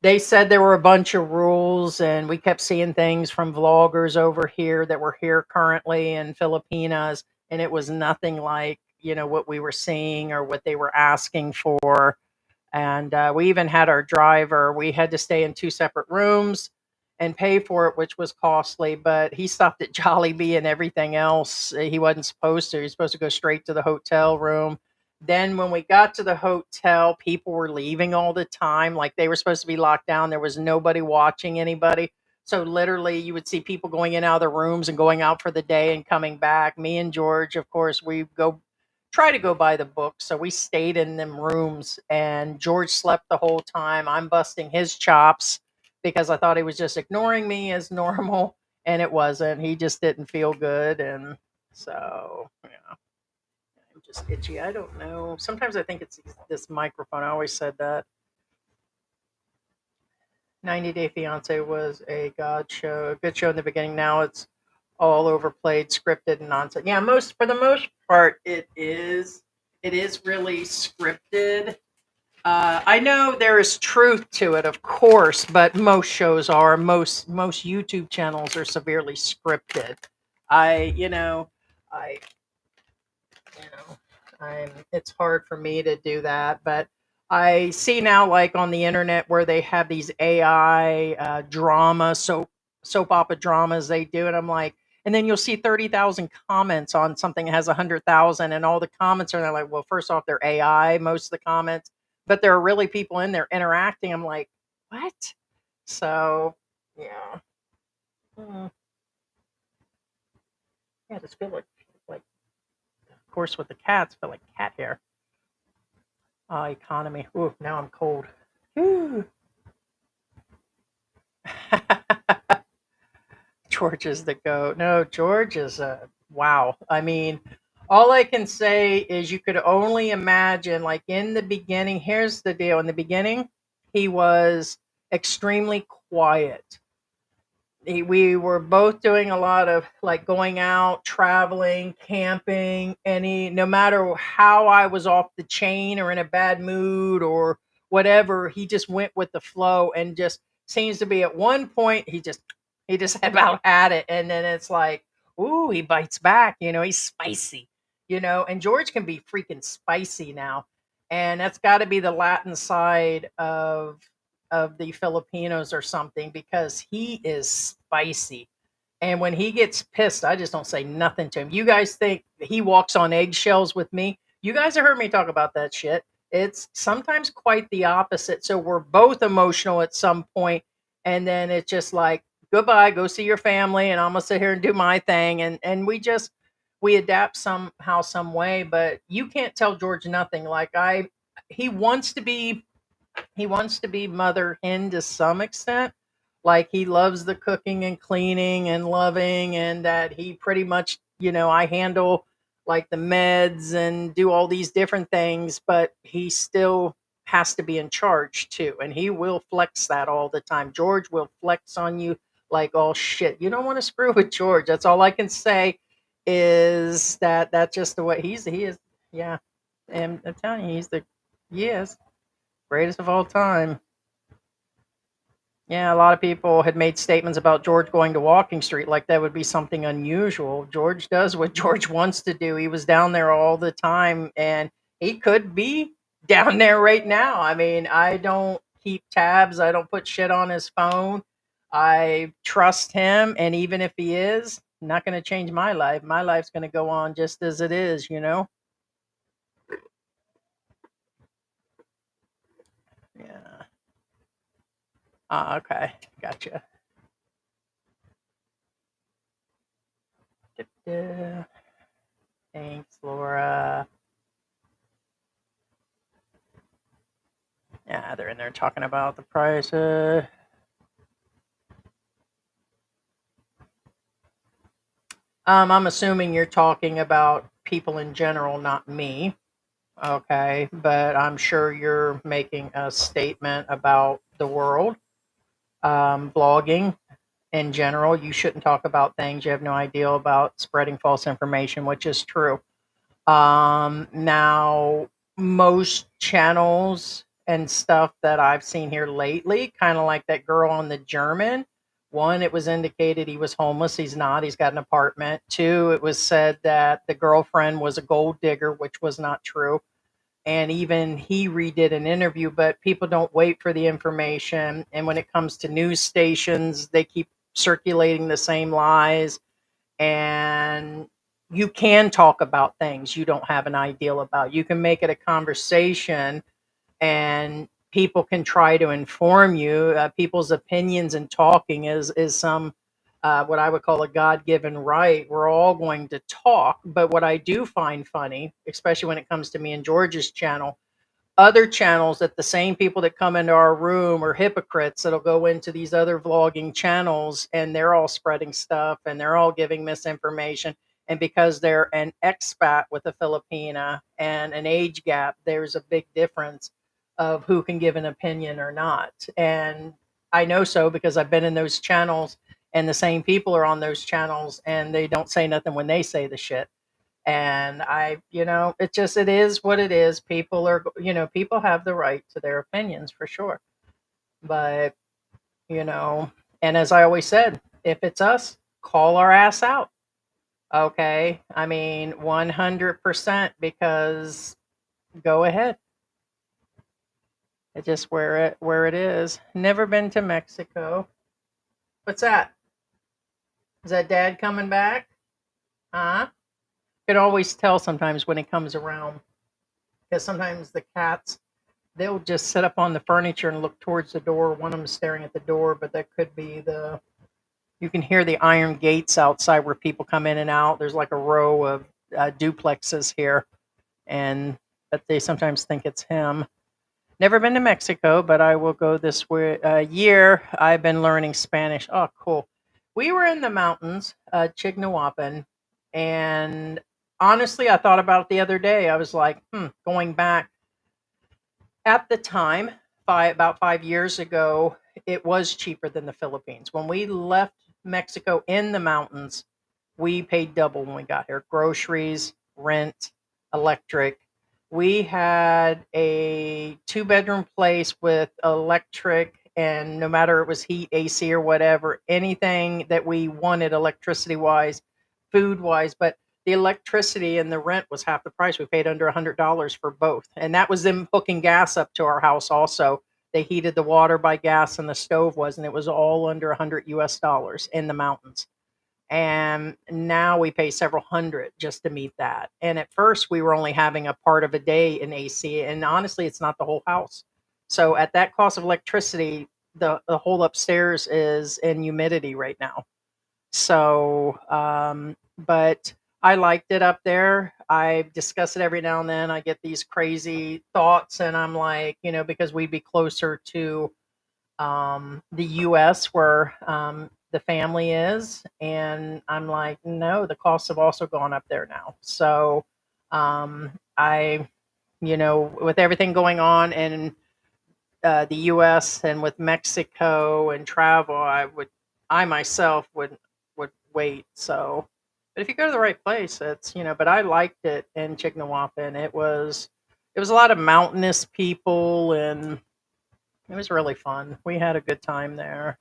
they said there were a bunch of rules, and we kept seeing things from vloggers over here that were here currently in Filipinas, and it was nothing like, what we were seeing or what they were asking for. And we even had our driver. We had to stay in 2 separate rooms and pay for it, which was costly. But he stopped at Jollibee and everything else. He wasn't supposed to. He was supposed to go straight to the hotel room. Then when we got to the hotel, people were leaving all the time. Like they were supposed to be locked down. There was nobody watching anybody. So literally, you would see people going in and out of the rooms and going out for the day and coming back. Me and George, of course, we go try to go by the book. So we stayed in them rooms, and George slept the whole time. I'm busting his chops because I thought he was just ignoring me as normal, and it wasn't. He just didn't feel good. And so, yeah, I'm just itchy. I don't know. Sometimes I think it's this microphone. I always said that. 90 Day Fiance was a good show in the beginning. Now it's all overplayed, scripted, and nonsense. Yeah, for the most part, it is. It is really scripted. I know there is truth to it, of course, but most shows are. Most YouTube channels are severely scripted. I, you know, I you know it's hard for me to do that, but I see now, like on the internet, where they have these AI drama, soap opera dramas they do, and I'm like, and then you'll see 30,000 comments on something that has 100,000, and all the comments are like, well, first off, they're AI, most of the comments, but there are really people in there interacting. I'm like, what? So, yeah. Mm, yeah, just feel like, of course, with the cats, feel like cat hair. Economy. Ooh, now I'm cold. Ooh. George is the goat. No, George is a wow. I mean, all I can say is you could only imagine, like in the beginning, here's the deal. In the beginning, he was extremely quiet. We were both doing a lot of like going out, traveling, camping, no matter how I was off the chain or in a bad mood or whatever, he just went with the flow and just seems to be at one point he just about had it, and then it's like, ooh, he bites back, he's spicy, and George can be freaking spicy now. And that's got to be the Latin side of the Filipinos or something, because he is spicy. And when he gets pissed, I just don't say nothing to him. You guys think he walks on eggshells with me? You guys have heard me talk about that shit. It's sometimes quite the opposite. So we're both emotional at some point, and then it's just like, goodbye, go see your family, and I'm gonna sit here and do my thing. And we adapt somehow, some way. But you can't tell George nothing. He wants to be he wants to be mother hen to some extent. Like he loves the cooking and cleaning and loving, and that he pretty much, I handle like the meds and do all these different things, but he still has to be in charge too. And he will flex that all the time. George will flex on you like, oh shit, you don't want to screw with George. That's all I can say, is that that's just the way he is. Yeah. And I'm telling you, he is greatest of all time. Yeah, a lot of people had made statements about George going to Walking Street like that would be something unusual. George does what George wants to do. He was down there all the time, and he could be down there right now. I mean, I don't keep tabs, I don't put shit on his phone. I trust him, and even if he is, not going to change my life. My life's going to go on just as it is. Yeah. Okay. Gotcha. Da-da. Thanks, Laura. Yeah, they're in there talking about the price. I'm assuming you're talking about people in general, not me. Okay, but I'm sure you're making a statement about the world. Blogging in general, you shouldn't talk about things you have no idea about, spreading false information, which is true. Now, most channels and stuff that I've seen here lately, kind of like that girl on the German one, it was indicated he was homeless. He's not. He's got an apartment. Two, it was said that the girlfriend was a gold digger, which was not true. And even he redid an interview, but people don't wait for the information. And when it comes to news stations, they keep circulating the same lies, and you can talk about things you don't have an ideal about. You can make it a conversation, and people can try to inform you. People's opinions and talking is some what I would call a God-given right. We're all going to talk, but what I do find funny, especially when it comes to me and George's channel, other channels, that the same people that come into our room are hypocrites that'll go into these other vlogging channels, and they're all spreading stuff and they're all giving misinformation. And because they're an expat with a Filipina and an age gap, there's a big difference of who can give an opinion or not. And I know so because I've been in those channels, and the same people are on those channels, and they don't say nothing when they say the shit. And it is what it is. People have the right to their opinions for sure. But, you know, and as I always said, if it's us, call our ass out. Okay. I mean, 100%, because go ahead. It's just where it is. Never been to Mexico. What's that? Is that dad coming back? Huh? Can always tell sometimes when he comes around, because sometimes the cats they'll just sit up on the furniture and look towards the door. One of them is staring at the door, but that could be you can hear the iron gates outside where people come in and out. There's like a row of duplexes here, and but they sometimes think it's him. Never been to Mexico, but I will go this year. I've been learning Spanish. Oh, cool. We were in the mountains, Chignahuapan, and honestly, I thought about it the other day. I was like, going back at the time, about 5 years ago, it was cheaper than the Philippines. When we left Mexico in the mountains, we paid double when we got here. Groceries, rent, electric. We had a two-bedroom place with electric, and no matter it was heat, AC, or whatever, anything that we wanted electricity wise, food wise, but the electricity and the rent was half the price. We paid under $100 for both. And that was them hooking gas up to our house also. They heated the water by gas and the stove was, and it was all under 100 US dollars in the mountains. And now we pay several hundred just to meet that. And at first, we were only having a part of a day in AC, and honestly, it's not the whole house. So at that cost of electricity, the whole upstairs is in humidity right now. So, but I liked it up there. I discuss it every now and then. I get these crazy thoughts, and I'm like, because we'd be closer to the US where the family is. And I'm like, no, the costs have also gone up there now. So I, with everything going on in the US and with Mexico and travel, I myself would wait. So, but if you go to the right place, but I liked it in Chignahuapan. It was a lot of mountainous people, and it was really fun. We had a good time there.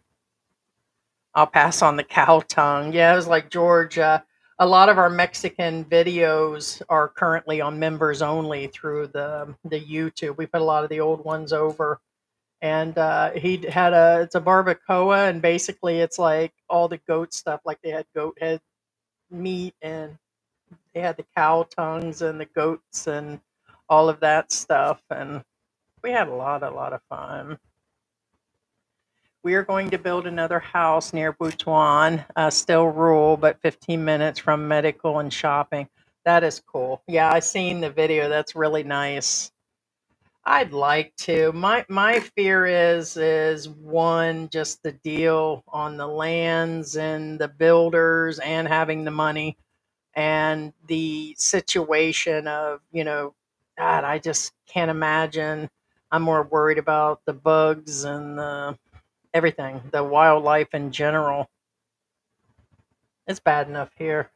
I'll pass on the cow tongue. Yeah, it was like George. A lot of our Mexican videos are currently on members only through the YouTube. We put a lot of the old ones over, and he had it's a barbacoa, and basically it's like all the goat stuff. Like they had goat head meat, and they had the cow tongues and the goats and all of that stuff, and we had a lot of fun. We are going to build another house near Butuan, still rural, but 15 minutes from medical and shopping. That is cool. Yeah, I seen the video. That's really nice. I'd like to. My fear is one, just the deal on the lands and the builders and having the money, and the situation of, God, I just can't imagine. I'm more worried about the bugs and everything, the wildlife in general. It's bad enough here.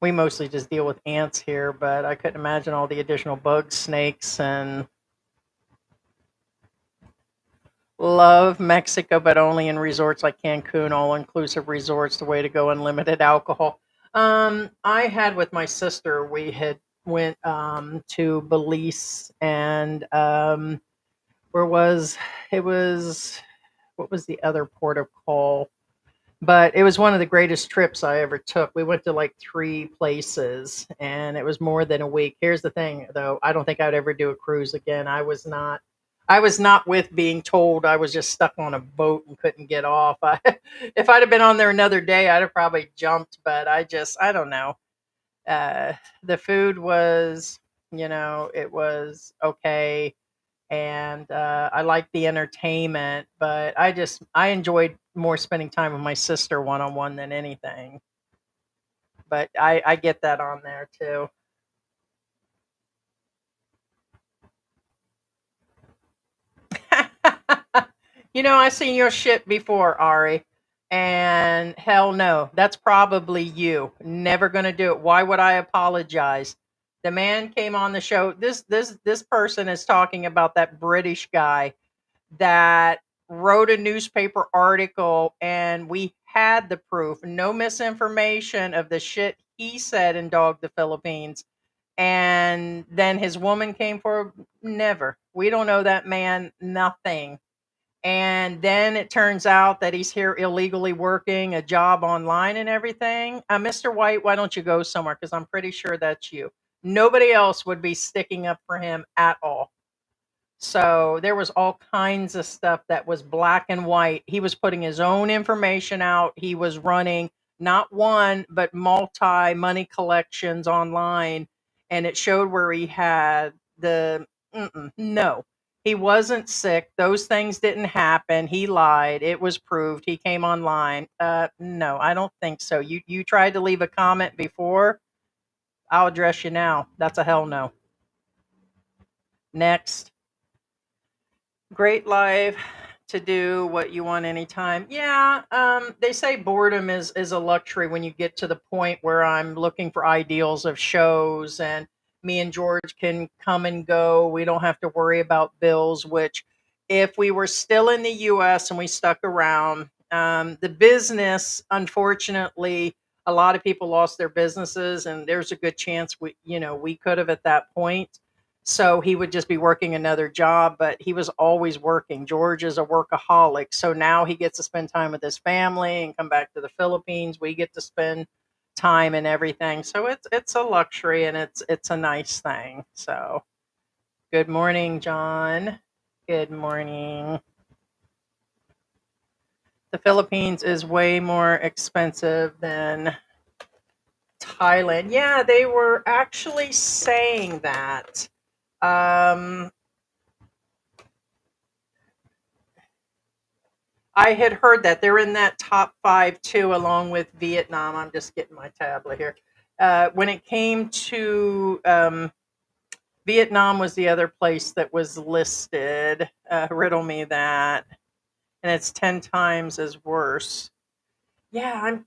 We mostly just deal with ants here, but I couldn't imagine all the additional bugs, snakes, and love Mexico, but only in resorts like Cancun, all inclusive resorts, the way to go, unlimited alcohol. I had with my sister, we had went to Belize, and where was it was what was the other port of call? But it was one of the greatest trips I ever took. We went to like three places, and it was more than a week. Here's the thing, though. I don't think I'd ever do a cruise again. I was not with being told. I was just stuck on a boat and couldn't get off. If I'd have been on there another day, I'd have probably jumped, but I don't know. Uh, the food was, it was okay, and I liked the entertainment, but I enjoyed more spending time with my sister one on one than anything. But I get that on there too. I seen your shit before, Ari, and hell no, that's probably you. Never gonna do it. Why would I apologize? The man came on the show. This person is talking about that British guy that wrote a newspaper article, and we had the proof, no misinformation of the shit he said in Dog the Philippines. And then his woman came for never. We don't know that man nothing. And then it turns out that he's here illegally working a job online and everything. Mr. White, why don't you go somewhere? Because I'm pretty sure that's you. Nobody else would be sticking up for him at all. So there was all kinds of stuff that was black and white. He was putting his own information out. He was running not one, but multi money collections online. And it showed where he had the, no, he wasn't sick. Those things didn't happen. He lied. It was proved. He came online. No, I don't think so. You tried to leave a comment before. I'll address you now. That's a hell no. Next. Great life to do what you want anytime. Yeah, they say boredom is a luxury when you get to the point where I'm looking for ideals of shows and me and George can come and go. We don't have to worry about bills, which if we were still in the US and we stuck around, the business, unfortunately, a lot of people lost their businesses and there's a good chance we could have at that point, so he would just be working another job, but he was always working. George is a workaholic. So now he gets to spend time with his family and come back to the Philippines. We get to spend time and everything. So it's a luxury and it's a nice thing. So good morning, John. Good morning. The Philippines is way more expensive than Thailand. Yeah, they were actually saying that. Um, I had heard that they're in that top five too, along with Vietnam. I'm just getting my tablet here. When it came to Vietnam, was the other place that was listed. Riddle me that, and it's 10 times as worse. Yeah,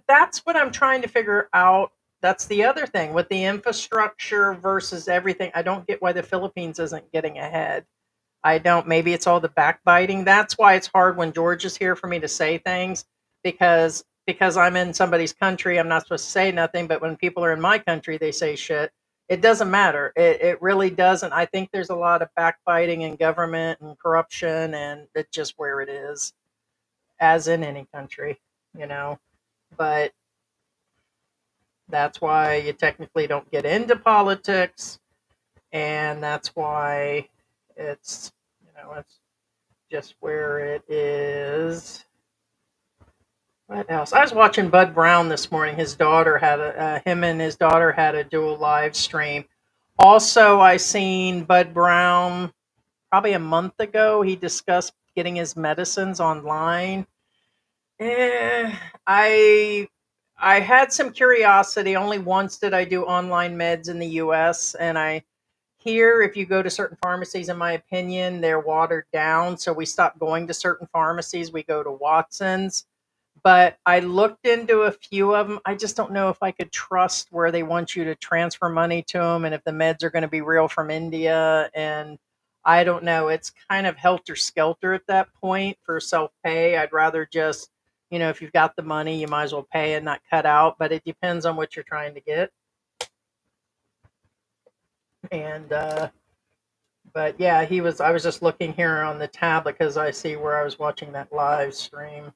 that's what I'm trying to figure out. That's the other thing with the infrastructure versus everything. I don't get why the Philippines isn't getting ahead. I don't. Maybe it's all the backbiting. That's why it's hard when George is here for me to say things because I'm in somebody's country. I'm not supposed to say nothing, but when people are in my country, they say shit. It doesn't matter. It really doesn't. I think there's a lot of backbiting in government and corruption, and it's just where it is, as in any country, you know. But that's why you technically don't get into politics, and that's why it's just where it is. What else? I was watching Bud Brown this morning. His daughter had him and his daughter had a dual live stream. Also, I seen Bud Brown probably a month ago. He discussed getting his medicines online. Eh, I I had some curiosity. Only once did I do online meds in the U.S. and I here, if you go to certain pharmacies, in my opinion, they're watered down. So we stopped going to certain pharmacies. We go to Watson's. But I looked into a few of them. I just don't know if I could trust where they want you to transfer money to them and if the meds are going to be real from India. And I don't know. It's kind of helter skelter at that point for self pay. I'd rather just, if you've got the money, you might as well pay and not cut out. But it depends on what you're trying to get. And but yeah, I was just looking here on the tablet because I see where I was watching that live stream.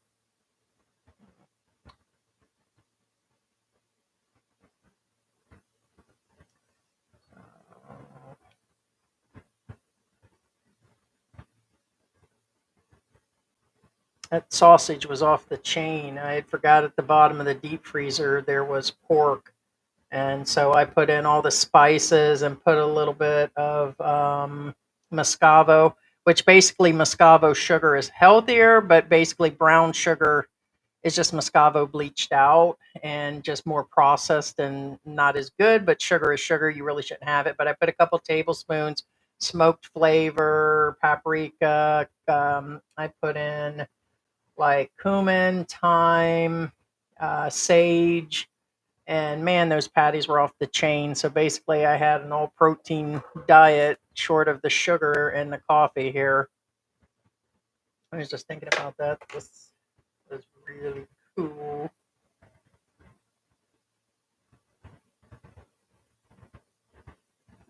That sausage was off the chain. I had forgot at the bottom of the deep freezer there was pork, and so I put in all the spices and put a little bit of Moscavo, which basically Moscavo sugar is healthier, but basically brown sugar is just Moscavo bleached out and just more processed and not as good. But sugar is sugar; you really shouldn't have it. But I put a couple tablespoons smoked flavor, paprika. I put in like cumin, thyme, sage, and man, those patties were off the chain. So basically, I had an all protein diet short of the sugar and the coffee here. I was just thinking about that. This was really cool.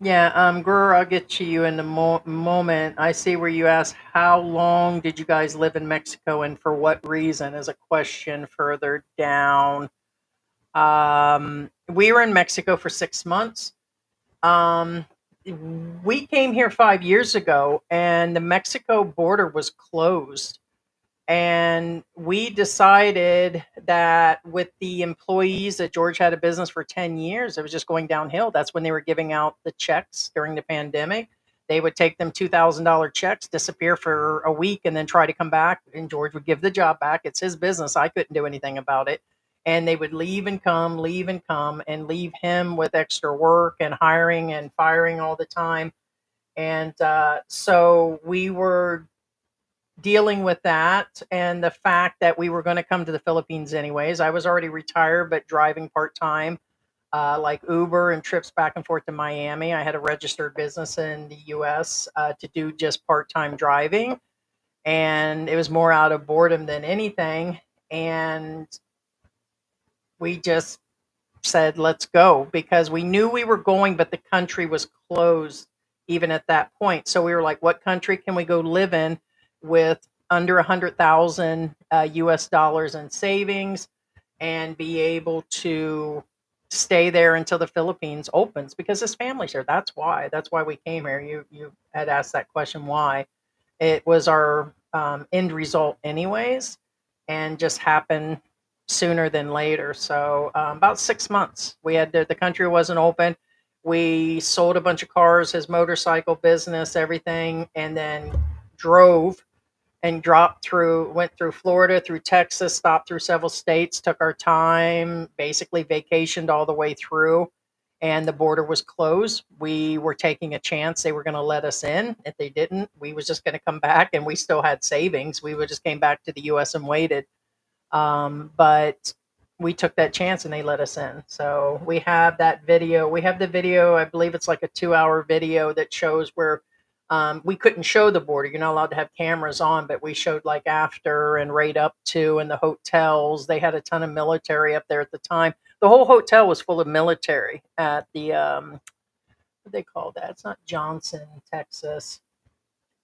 Yeah, Gurr, I'll get to you in a moment. I see where you asked, how long did you guys live in Mexico and for what reason, as a question further down. We were in Mexico for 6 months. Um, we came here 5 years ago, and the Mexico border was closed. And we decided that with the employees that George had a business for 10 years, it was just going downhill. That's when they were giving out the checks during the pandemic. They would take them $2,000 checks, disappear for a week, and then try to come back. And George would give the job back. It's his business. I couldn't do anything about it. And they would leave and come, and leave him with extra work and hiring and firing all the time. And so we were dealing with that, and the fact that we were going to come to the Philippines anyways. I was already retired, but driving part time, like Uber and trips back and forth to Miami. I had a registered business in the US to do just part time driving. And it was more out of boredom than anything. And we just said, let's go, because we knew we were going, but the country was closed even at that point. So we were like, what country can we go live in with under 100,000 US dollars in savings and be able to stay there until the Philippines opens? Because his family's here. That's why. That's why we came here. You had asked that question, why. It was our end result, anyways, and just happened sooner than later. So about 6 months, we had the country wasn't open. We sold a bunch of cars, his motorcycle business, everything, and then drove and went through Florida, through Texas, stopped through several states, took our time, basically vacationed all the way through. And the border was closed. We were taking a chance they were going to let us in. If they didn't, we was just going to come back, and we still had savings. We would just came back to the US and waited. But we took that chance and they let us in. So we have that video. We have the video. I believe it's like a 2 hour video that shows where we couldn't show the border. You're not allowed to have cameras on, but we showed like after and right up to, and the hotels. They had a ton of military up there at the time. The whole hotel was full of military at the, what they call that? It's not Johnson, Texas.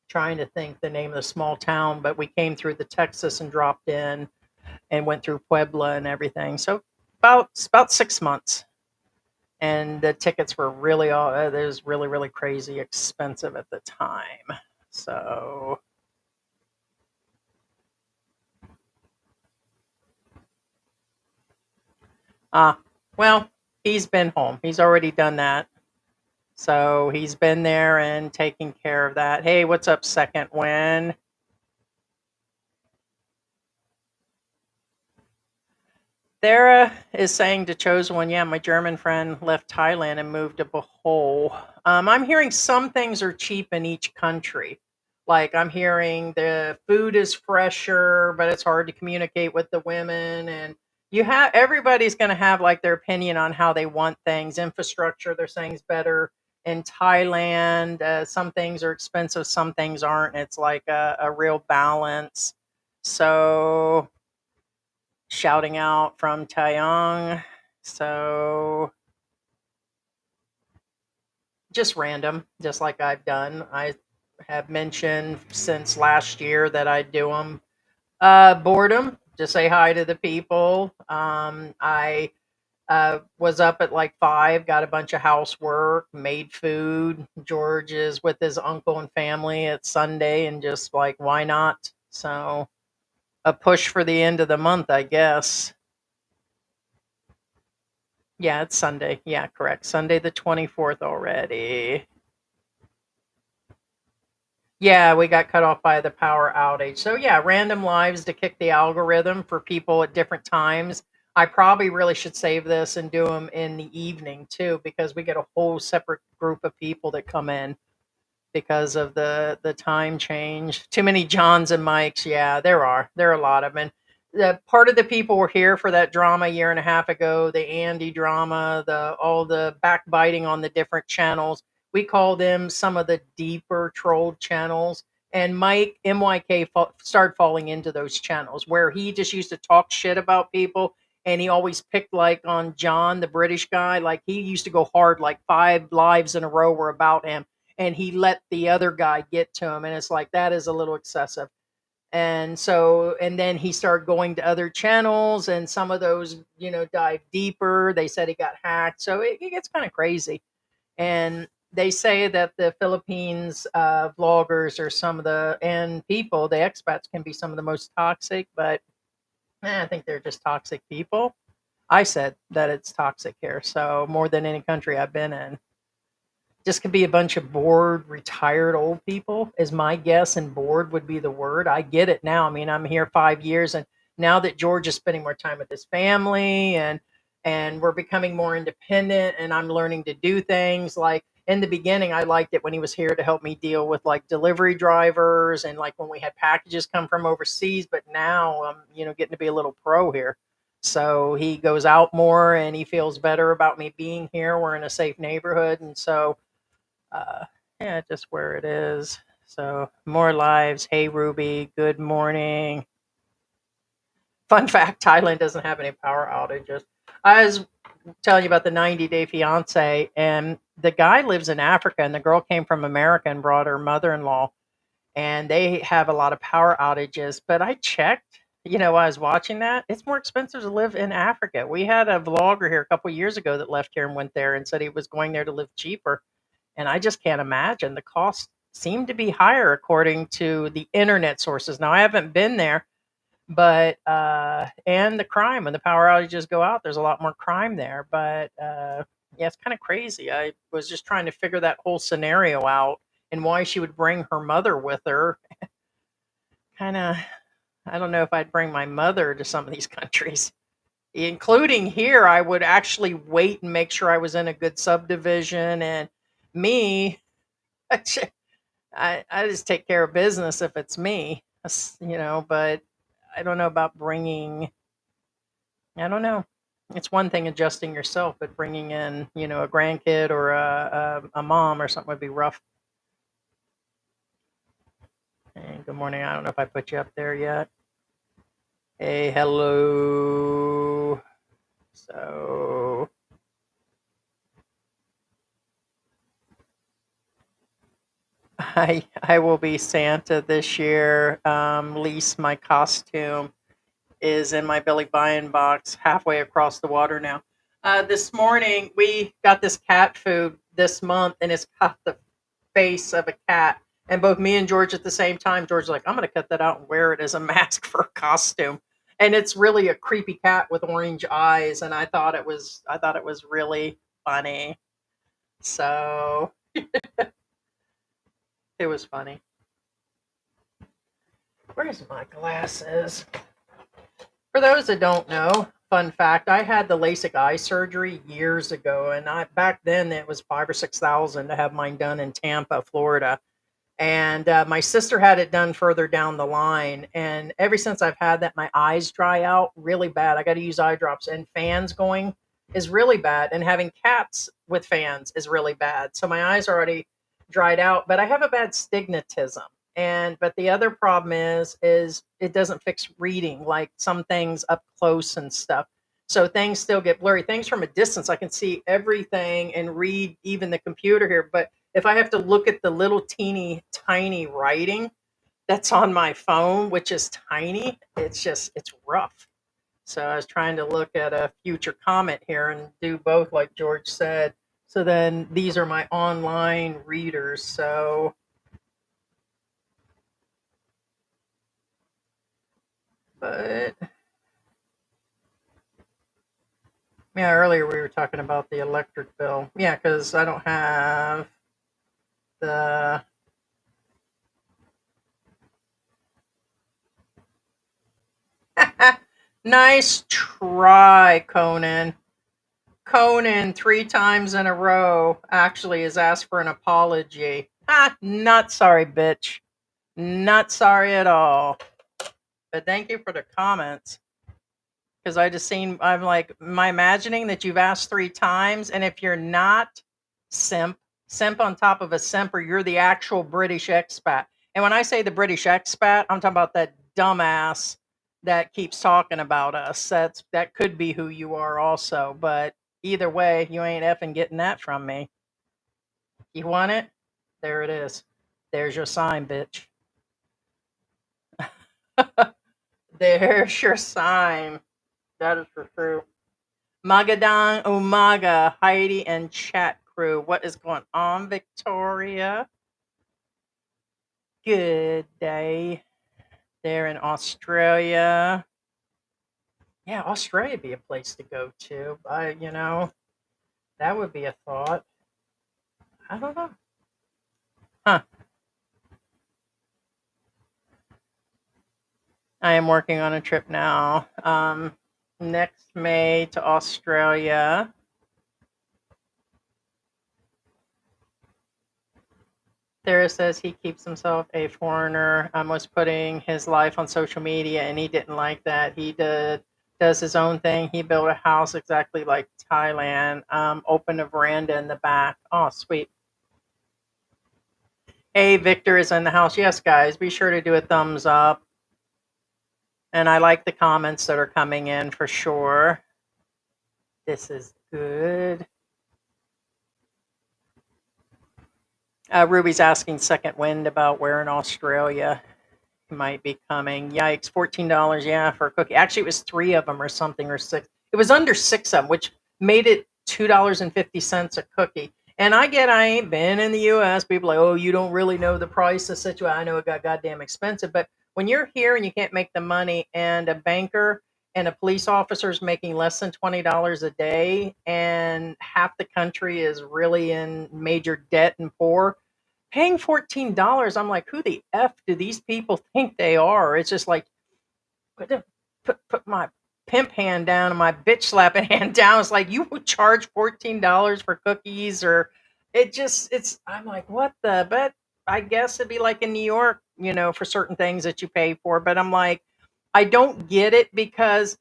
Trying to think the name of the small town, but we came through the Texas and dropped in and went through Puebla and everything. So about 6 months, and the tickets were really all it was really crazy expensive at the time. So uh well, he's been home. He's already done that. So he's been there and taking care of that. Hey, what's up, second win? Thera is saying to Chosen One, yeah, my German friend left Thailand and moved to Bohol. I'm hearing some things are cheap in each country. Like I'm hearing the food is fresher, but it's hard to communicate with the women. And everybody's going to have like their opinion on how they want things. Infrastructure, they're saying is better in Thailand. Some things are expensive, some things aren't. It's like a real balance. So shouting out from Taeyong. So just random, just like I've done. I have mentioned since last year that I do them. Boredom, just say hi to the people. I was up at like 5, got a bunch of housework, made food. George is with his uncle and family. It's Sunday, and just like, why not? So a push for the end of the month, I guess. Yeah, it's Sunday. Yeah, correct. Sunday the 24th already. Yeah, we got cut off by the power outage. So yeah, random lives to kick the algorithm for people at different times. I probably really should save this and do them in the evening too, because we get a whole separate group of people that come in because of the time change. Too many Johns and Mikes. Yeah, there are a lot of them. And the part of the people were here for that drama a year and a half ago, the Andy drama, the all the backbiting on the different channels. We call them some of the deeper trolled channels. And Mike MYK started falling into those channels where he just used to talk shit about people, and he always picked like on John, the British guy. Like he used to go hard, like 5 lives in a row were about him, and he let the other guy get to him, and it's like that is a little excessive. And so, and then he started going to other channels, and some of those, dive deeper. They said he got hacked, so it gets kind of crazy. And they say that the Philippines vloggers are some of the and people, the expats can be some of the most toxic, but I think they're just toxic people. I said that it's toxic here, so more than any country I've been in. Just could be a bunch of bored, retired old people, is my guess, and bored would be the word. I get it now. I mean, I'm here 5 years, and now that George is spending more time with his family, and we're becoming more independent, and I'm learning to do things like in the beginning, I liked it when he was here to help me deal with like delivery drivers and like when we had packages come from overseas. But now I'm, getting to be a little pro here. So he goes out more and he feels better about me being here. We're in a safe neighborhood. And so uh, yeah, just where it is. So more lives. Hey, Ruby. Good morning. Fun fact: Thailand doesn't have any power outages. I was telling you about the 90-day fiance, and the guy lives in Africa, and the girl came from America and brought her mother-in-law, and they have a lot of power outages. But I checked. While I was watching that, it's more expensive to live in Africa. We had a vlogger here a couple years ago that left here and went there and said he was going there to live cheaper. And I just can't imagine. The costs seem to be higher according to the internet sources. Now, I haven't been there, but and the crime, when the power outages go out, there's a lot more crime there. But yeah, it's kind of crazy. I was just trying to figure that whole scenario out and why she would bring her mother with her. Kind of, I don't know if I'd bring my mother to some of these countries, including here. I would actually wait and make sure I was in a good subdivision. And me, I just take care of business if it's me, but I don't know about bringing, I don't know. It's one thing adjusting yourself, but bringing in, a grandkid or a mom or something would be rough. Hey, good morning. I don't know if I put you up there yet. Hey, hello. So I will be Santa this year. Lease my costume is in my Billy Buying box halfway across the water now. This morning we got this cat food this month, and it's got the face of a cat. And both me and George at the same time, George's like, I'm going to cut that out and wear it as a mask for a costume. And it's really a creepy cat with orange eyes, and I thought it was really funny. So it was funny. Where's my glasses? For those that don't know, fun fact: I had the LASIK eye surgery years ago, and back then it was 5 or 6 thousand to have mine done in Tampa, Florida. And my sister had it done further down the line, and ever since I've had that, my eyes dry out really bad. I got to use eye drops, and fans going is really bad, and having cats with fans is really bad. So my eyes are already dried out, but I have a bad stigmatism. But the other problem is it doesn't fix reading, like some things up close and stuff. So things still get blurry. Things from a distance, I can see everything and read even the computer here. But if I have to look at the little teeny tiny writing that's on my phone, which is tiny, it's rough. So I was trying to look at a future comment here and do both, like George said. So then these are my online readers. So but yeah, earlier we were talking about the electric bill. Yeah, because I don't have the nice try, Conan. Conan 3 times in a row actually has asked for an apology. Not sorry, bitch. Not sorry at all. But thank you for the comments. Because I'm like, am I imagining that you've asked 3 times? And if you're not, simp on top of a simper, you're the actual British expat. And when I say the British expat, I'm talking about that dumbass that keeps talking about us. That could be who you are also. But either way, you ain't effing getting that from me. You want it? There it is. There's your sign, bitch. There's your sign. That is for true. Magadan Umaga, Heidi and chat crew. What is going on, Victoria? Good day there in Australia. Yeah, Australia would be a place to go to. That would be a thought. I don't know. Huh. I am working on a trip now. Next May to Australia. Sarah says he keeps himself a foreigner. Was putting his life on social media, and he didn't like that. He does his own thing. He built a house exactly like Thailand. Opened a veranda in the back. Oh, sweet. Hey, Victor is in the house. Yes, guys, be sure to do a thumbs up. And I like the comments that are coming in for sure. This is good. Ruby's asking Second Wind about where in Australia he might be coming. Yikes, $14, yeah, for a cookie. Actually, it was 3 of them or something, or 6. It was under 6 of them, which made it $2.50 a cookie. And I ain't been in the U.S. People are like, oh, you don't really know the price of situation. I know it got goddamn expensive. But when you're here and you can't make the money, and a banker and a police officer is making less than $20 a day, and half the country is really in major debt and poor, paying $14, I'm like, who the F do these people think they are? It's just like, put my pimp hand down and my bitch slapping hand down. It's like, you would charge $14 for cookies, or I'm like, what the, but I guess it'd be like in New York, for certain things that you pay for. But I'm like, I don't get it, because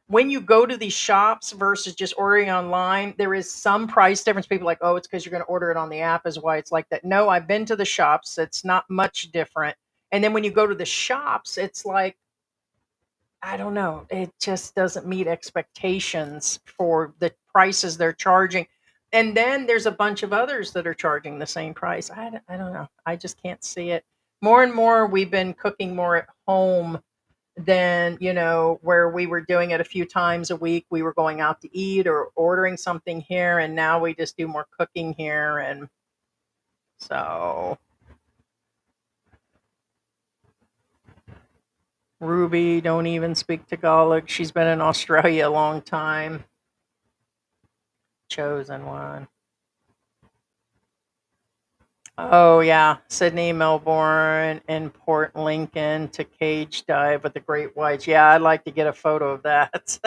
when you go to these shops versus just ordering online, there is some price difference. People are like, oh, it's because you're going to order it on the app is why it's like that. No, I've been to the shops. It's not much different. And then when you go to the shops, it's like, I don't know. It just doesn't meet expectations for the prices they're charging. And then there's a bunch of others that are charging the same price. I don't know. I just can't see it. More and more, we've been cooking more at home than, where we were doing it a few times a week. We were going out to eat or ordering something here, and now we just do more cooking here. And so, Ruby, don't even speak Tagalog. She's been in Australia a long time. Chosen one. Oh, yeah. Sydney, Melbourne, and Port Lincoln to cage dive with the great whites. Yeah, I'd like to get a photo of that.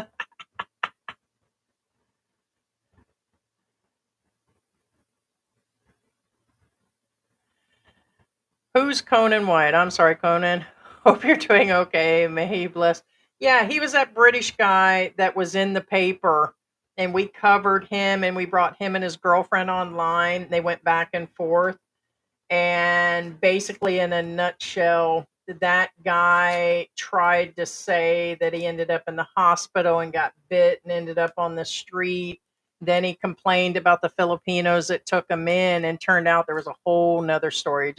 Who's Conan White? I'm sorry, Conan. Hope you're doing okay. May he bless. Yeah, he was that British guy that was in the paper, and we covered him, and we brought him and his girlfriend online. They went back and forth. And basically, in a nutshell, that guy tried to say that he ended up in the hospital and got bit and ended up on the street. Then he complained about the Filipinos that took him in, and turned out there was a whole nother story.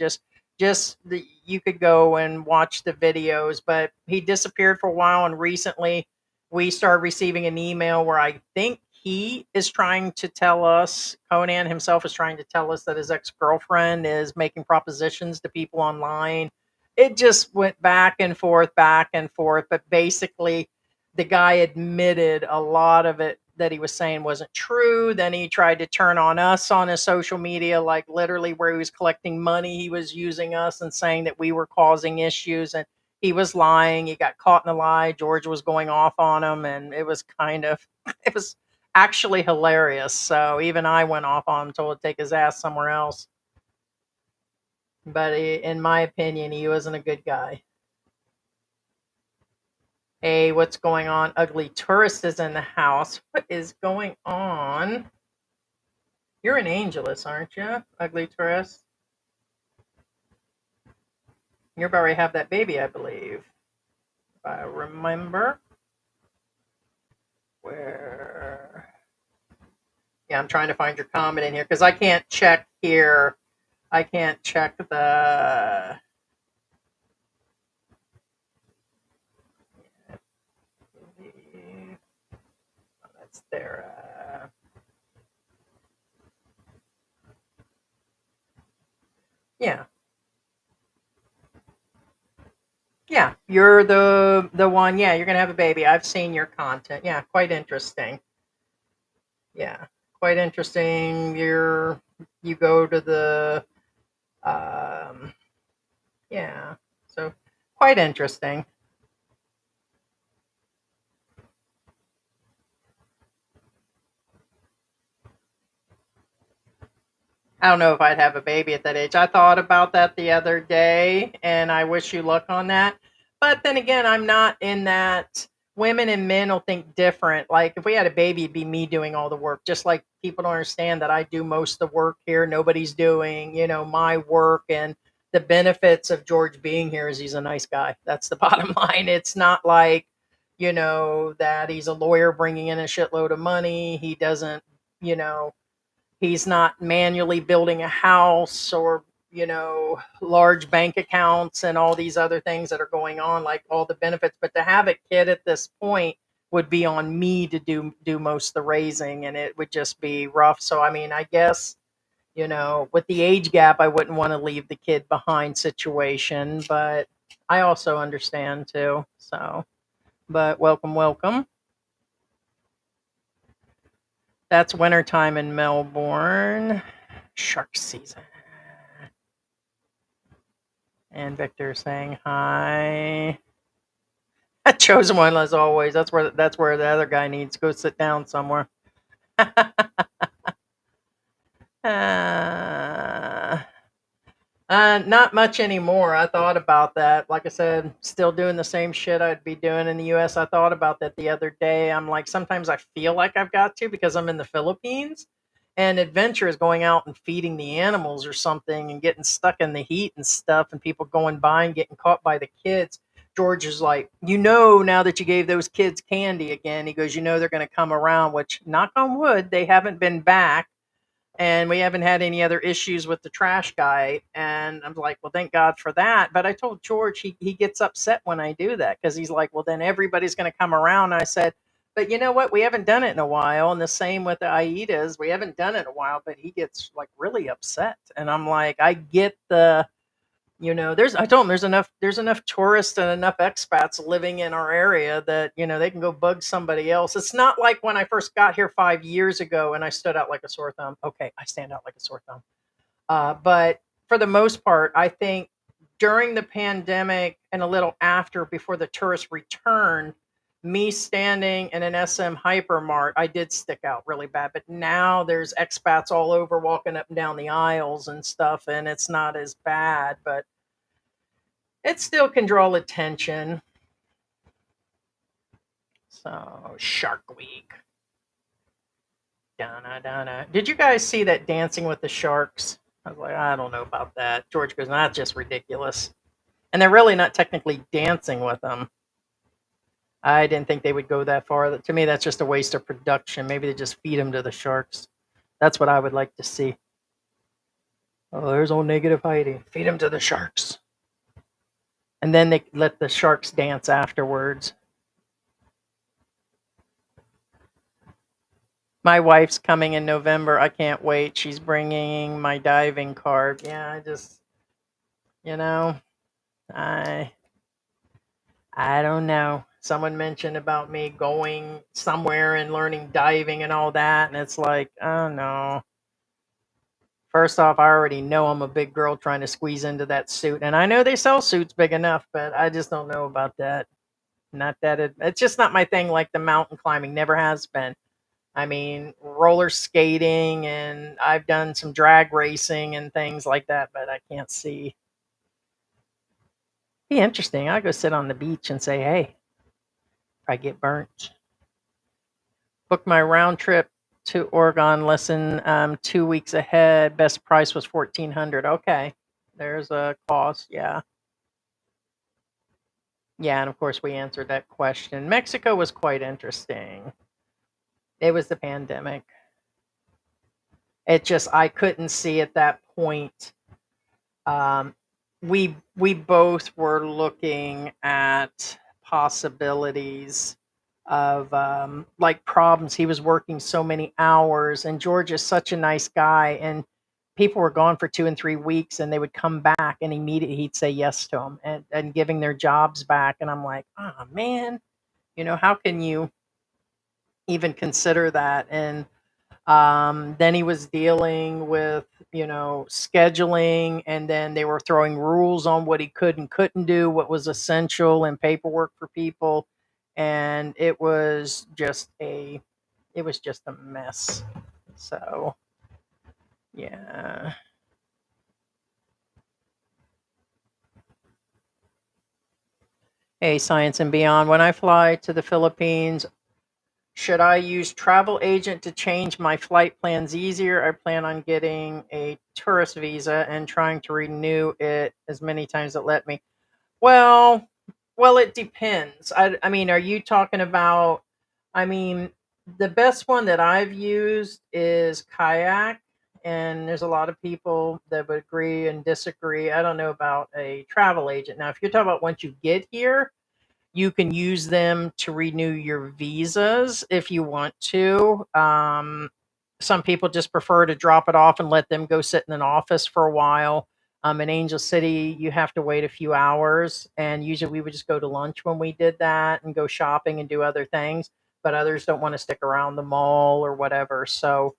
You could go and watch the videos, but he disappeared for a while, and recently we started receiving an email where I think he is trying to tell us, Conan himself is trying to tell us, that his ex-girlfriend is making propositions to people online. It just went back and forth, but basically the guy admitted a lot of it that he was saying wasn't true. Then he tried to turn on us on his social media, like literally where he was collecting money. He was using us and saying that we were causing issues, and he was lying. He got caught in a lie. George was going off on him, and it was it was actually hilarious. So even I went off on him, told to take his ass somewhere else. But in my opinion, he wasn't a good guy. Hey, what's going on? Ugly Tourist is in the house. What is going on? You're an Angelus, aren't you, Ugly Tourist? You're about to have that baby, I believe. If I remember. Where? Yeah, I'm trying to find your comment in here because I can't check here. I can't check the. That's there. Yeah. Yeah. You're the one. Yeah, you're gonna have a baby. I've seen your content. Yeah, quite interesting. Yeah, quite interesting. You go to the um yeah. So quite interesting. I don't know if I'd have a baby at that age. I thought about that the other day, and I wish you luck on that. But then again, I'm not in that. Women and men will think different. Like if we had a baby, it'd be me doing all the work. Just like people don't understand that I do most of the work here. Nobody's doing, my work. And the benefits of George being here is he's a nice guy. That's the bottom line. It's not like, that he's a lawyer bringing in a shitload of money. He doesn't, you know, he's not manually building a house or, large bank accounts and all these other things that are going on, like all the benefits. But to have a kid at this point would be on me to do most of the raising, and it would just be rough. So I mean, I guess, with the age gap, I wouldn't want to leave the kid behind situation, but I also understand too. So, but welcome. That's wintertime in Melbourne. Shark season. And Victor saying hi. A chosen one as always. That's where the other guy needs to go sit down somewhere. uh, not much anymore. I thought about that. Like I said, still doing the same shit I'd be doing in the US. I thought about that the other day. I'm like, sometimes I feel like I've got to because I'm in the Philippines. And adventure is going out and feeding the animals or something and getting stuck in the heat and stuff, and people going by and getting caught by the kids. George is like, now that you gave those kids candy again, he goes, they're going to come around, which, knock on wood, they haven't been back, and we haven't had any other issues with the trash guy. And I'm like, well, thank God for that. But I told George he gets upset when I do that because he's like, well, then everybody's going to come around. And I said, but you know what? We haven't done it in a while. And the same with the AIDAs. We haven't done it in a while, but he gets like really upset. And I'm like, I get I told him there's enough tourists and enough expats living in our area that, they can go bug somebody else. It's not like when I first got here 5 years ago and I stood out like a sore thumb. Okay, I stand out like a sore thumb. But for the most part, I think during the pandemic and a little after, before the tourists returned, me standing in an SM hypermart, I did stick out really bad. But now there's expats all over walking up and down the aisles and stuff, and it's not as bad, but it still can draw attention. So, Shark Week. Donna, Donna. Did you guys see that Dancing with the Sharks? I was like, I don't know about that. George goes, that's just ridiculous. And they're really not technically dancing with them. I didn't think they would go that far. To me, that's just a waste of production. Maybe they just feed them to the sharks. That's what I would like to see. Oh, there's old negative Heidi. Feed them to the sharks. And then they let the sharks dance afterwards. My wife's coming in November. I can't wait. She's bringing my diving card. Yeah, you know, I I don't know. Someone mentioned about me going somewhere and learning diving and all that, and it's like, oh no. First off, I already know I'm a big girl trying to squeeze into that suit, and I know they sell suits big enough, but I just don't know about that. Not that it's just not my thing. Like the mountain climbing, never has been. I mean, roller skating, and I've done some drag racing and things like that, but I can't see. Be interesting. I'll go sit on the beach and say, hey, if I get burnt. Booked my round trip to Oregon lesson 2 weeks ahead. Best price was 1,400. Okay, there's a cost. Yeah, yeah, and of course we answered that question. Mexico was quite interesting. It was the pandemic. It just I couldn't see at that point. Um, we both were looking at possibilities of like problems. He was working so many hours, and George is such a nice guy, and people were gone for 2 and 3 weeks, and they would come back, and immediately he'd say yes to them, and giving their jobs back. And I'm like, oh man, how can you even consider that? And then he was dealing with, scheduling, and then they were throwing rules on what he could and couldn't do, what was essential and paperwork for people. And it was just a mess. So, yeah. Hey, Science and Beyond. When I fly to the Philippines, should I use travel agent to change my flight plans easier? I plan on getting a tourist visa and trying to renew it as many times as it let me. Well, well, it depends. I mean, are you talking about? I mean, the best one that I've used is Kayak, and there's a lot of people that would agree and disagree. I don't know about a travel agent. Now, if you're talking about once you get here, you can use them to renew your visas if you want to. Some people just prefer to drop it off and let them go sit in an office for a while. In Angel City, you have to wait a few hours, and usually we would just go to lunch when we did that and go shopping and do other things. But others don't want to stick around the mall or whatever. So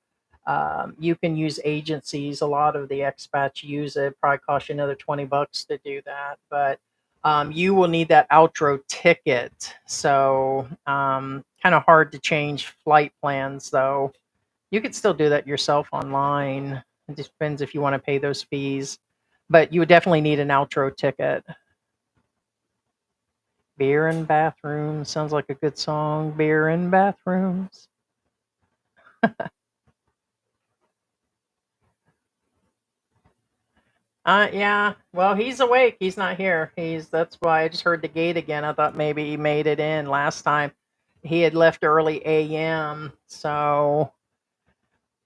you can use agencies. A lot of the expats use it. Probably cost you another $20 to do that, but you will need that outro ticket. So, kind of hard to change flight plans, though. You could still do that yourself online. It just depends if you want to pay those fees. But you would definitely need an outro ticket. Beer and bathrooms sounds like a good song. Beer and bathrooms. Yeah. Well, he's awake. He's not here. That's why I just heard the gate again. I thought maybe he made it in last time. He had left early AM, so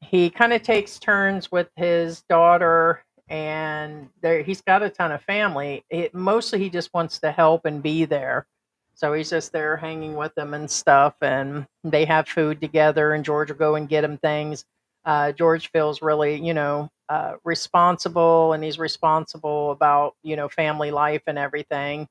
he kind of takes turns with his daughter, and he's got a ton of family. Mostly he just wants to help and be there. So he's just there hanging with them and stuff, and they have food together, and George will go and get him things. George feels really, responsible, and he's responsible about, family life and everything.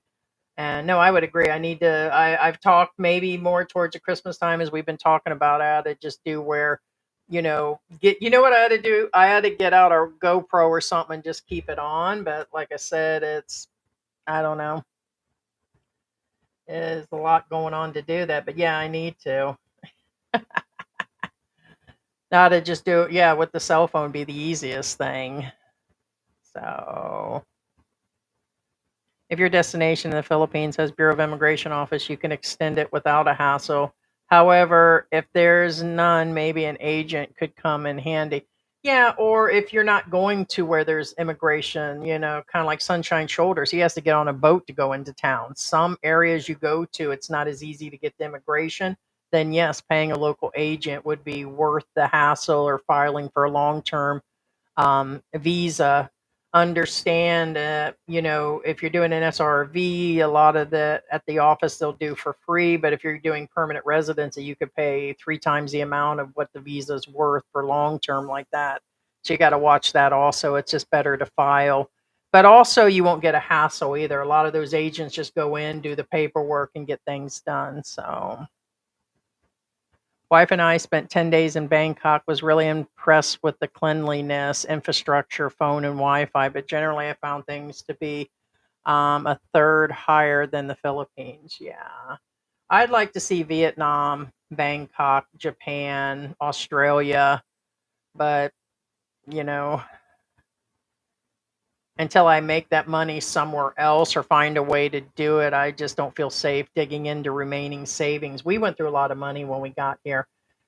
And no, I would agree. I've talked maybe more towards the Christmas time, as we've been talking about. I had to just do where, what I had to do? I had to get out our GoPro or something and just keep it on. But like I said, I don't know, there's a lot going on to do that. But yeah, I need to. Now to just do it, yeah, with the cell phone be the easiest thing. So if your destination in the Philippines has Bureau of Immigration office, you can extend it without a hassle. However, if there's none, maybe an agent could come in handy. Yeah, or if you're not going to where there's immigration, kind of like Sunshine Shoulders, he has to get on a boat to go into town. Some areas you go to, it's not as easy to get the immigration. Then, yes, paying a local agent would be worth the hassle, or filing for a long term visa. Understand, if you're doing an SRV, a lot of the at the office they'll do for free. But if you're doing permanent residency, you could pay 3 times the amount of what the visa is worth for long term like that. So you got to watch that also. It's just better to file. But also, you won't get a hassle either. A lot of those agents just go in, do the paperwork, and get things done. So wife and I spent 10 days in Bangkok, was really impressed with the cleanliness, infrastructure, phone, and Wi-Fi, but generally I found things to be a third higher than the Philippines. Yeah. I'd like to see Vietnam, Bangkok, Japan, Australia, but, you know, until I make that money somewhere else or find a way to do it, I just don't feel safe digging into remaining savings. We went through a lot of money when we got here.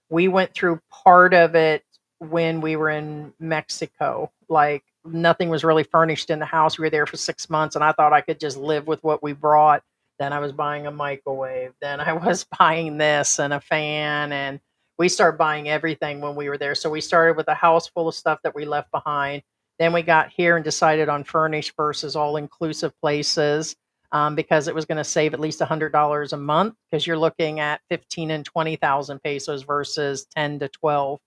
We went through part of it when we were in Mexico. Like, nothing was really furnished in the house. We were there for 6 months, and I thought I could just live with what we brought. Then I was buying a microwave. Then I was buying this and a fan, and we started buying everything when we were there. So we started with a house full of stuff that we left behind. Then we got here and decided on furnished versus all-inclusive places, because it was going to save at least $100 a month, because you're looking at 15 and 20,000 pesos versus 10 to 12.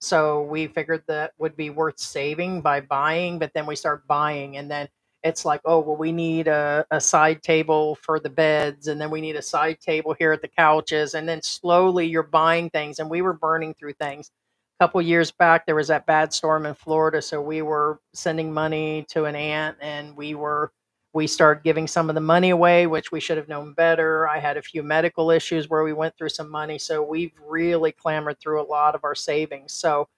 So we figured that would be worth saving by buying, but then we start buying, and then it's like, oh, well, we need a side table for the beds, and then we need a side table here at the couches. And then slowly you're buying things, and we were burning through things. A couple years back, there was that bad storm in Florida. So we were sending money to an aunt, and we started giving some of the money away, which we should have known better. I had a few medical issues where we went through some money. So we've really clambered through a lot of our savings. So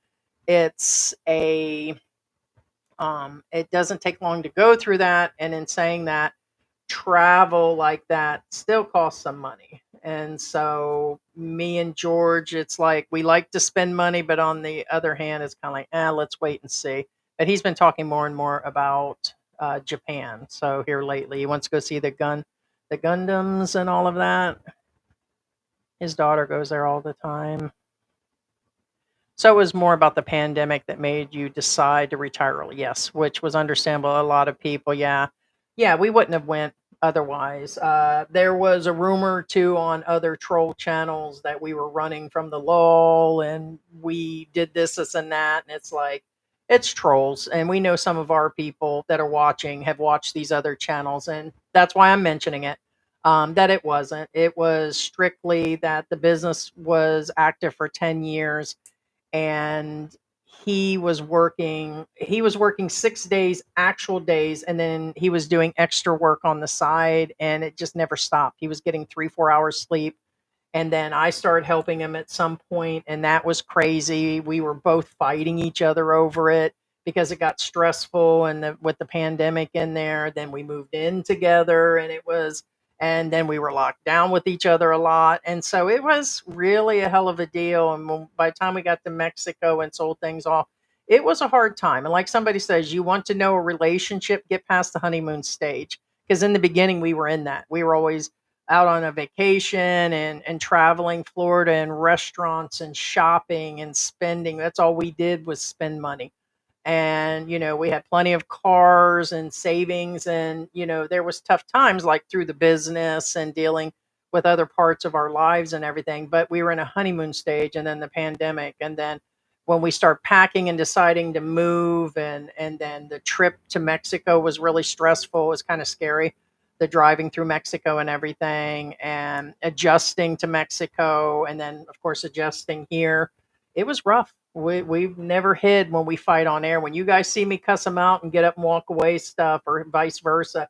it's a it doesn't take long to go through that. And in saying that, travel like that still costs some money. And so me and George, it's like we like to spend money, but on the other hand, it's kind of like, let's wait and see. But he's been talking more and more about Japan. So here lately, he wants to go see the Gundams and all of that. His daughter goes there all the time. So it was more about the pandemic that made you decide to retire early. Yes, which was understandable. A lot of people, yeah, yeah, we wouldn't have went otherwise. There was a rumor too on other troll channels that we were running from the law and we did this, and that, and it's like it's trolls. And we know some of our people that are watching have watched these other channels, and that's why I'm mentioning it. That it wasn't. It was strictly that the business was active for 10 years and he was working 6 days actual days, and then he was doing extra work on the side, and it just never stopped. He was getting 3-4 hours sleep, and then I started helping him at some point, and that was crazy. We were both fighting each other over it because it got stressful, and with the pandemic in there, then we moved in together, and then we were locked down with each other a lot. And so it was really a hell of a deal. And by the time we got to Mexico and sold things off, it was a hard time. And like somebody says, you want to know a relationship, get past the honeymoon stage. Because in the beginning, we were in that. We were always out on a vacation and traveling Florida and restaurants and shopping and spending. That's all we did was spend money. And we had plenty of cars and savings, and there was tough times like through the business and dealing with other parts of our lives and everything, but we were in a honeymoon stage, and then the pandemic, and then when we start packing and deciding to move, and then the trip to Mexico was really stressful. It was kind of scary, the driving through Mexico and everything, and adjusting to Mexico, and then of course adjusting here. It was rough. We've never hid when we fight on air. When you guys see me cuss them out and get up and walk away stuff, or vice versa,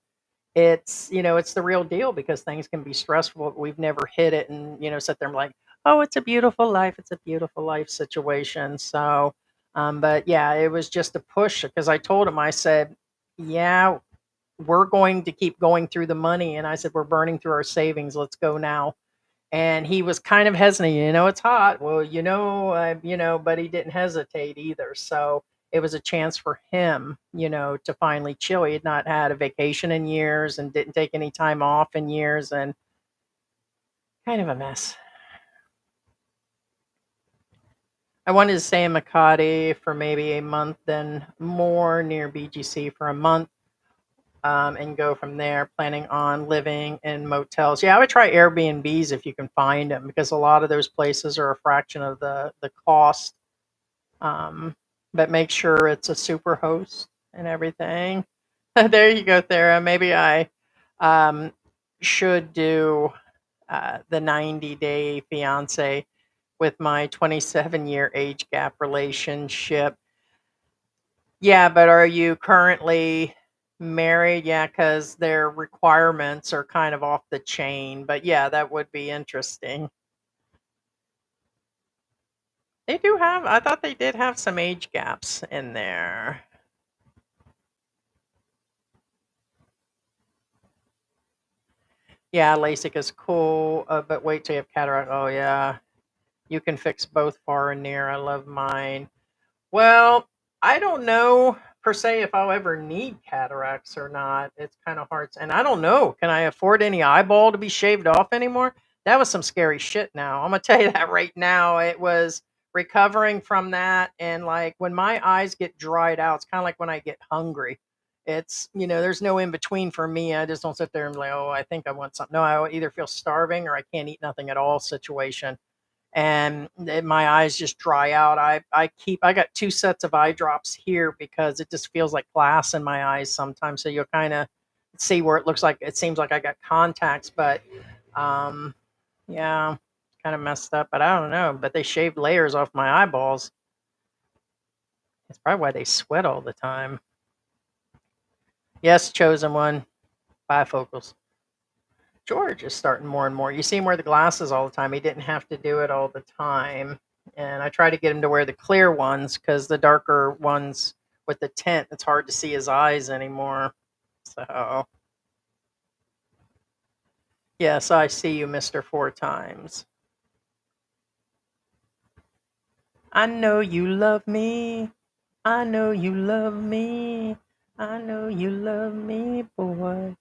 it's the real deal because things can be stressful. We've never hid it and sit there and like, oh, it's a beautiful life. It's a beautiful life situation. So, but yeah, it was just a push because I told him, I said, yeah, we're going to keep going through the money, and I said we're burning through our savings. Let's go now. And he was kind of hesitant. It's hot. Well, but he didn't hesitate either. So it was a chance for him, to finally chill. He had not had a vacation in years and didn't take any time off in years, and kind of a mess. I wanted to stay in Makati for maybe a month, then more near BGC for a month, and go from there, planning on living in motels. Yeah, I would try Airbnbs if you can find them because a lot of those places are a fraction of the cost. Um, but make sure it's a super host and everything. There you go, Thera. Maybe I um, should do the 90-day fiance with my 27-year age gap relationship. Yeah, but are you currently married? Yeah, because their requirements are kind of off the chain. But yeah, that would be interesting. They do have, I thought they did have some age gaps in there. Yeah, LASIK is cool, but wait till you have cataract. Oh, yeah. You can fix both far and near. I love mine. Well, I don't know per se if I'll ever need cataracts or not. It's kind of hard. And I don't know. Can I afford any eyeball to be shaved off anymore? That was some scary shit now. I'm going to tell you that right now. It was recovering from that. And like when my eyes get dried out, it's kind of like when I get hungry. There's no in between for me. I just don't sit there and be like, oh, I think I want something. No, I either feel starving or I can't eat nothing at all situation. and my eyes just dry out. I got two sets of eye drops here because it just feels like glass in my eyes sometimes. So you'll kind of see where it seems like I got contacts, but um, yeah, kind of messed up. But I don't know. But they shaved layers off my eyeballs. That's probably why they sweat all the time. Yes, chosen one. Bifocals. George is starting more and more. You see him wear the glasses all the time. He didn't have to do it all the time. And I try to get him to wear the clear ones because the darker ones with the tint, it's hard to see his eyes anymore. So, yes, I see you, Mr. Four Times. I know you love me. I know you love me. I know you love me, boy.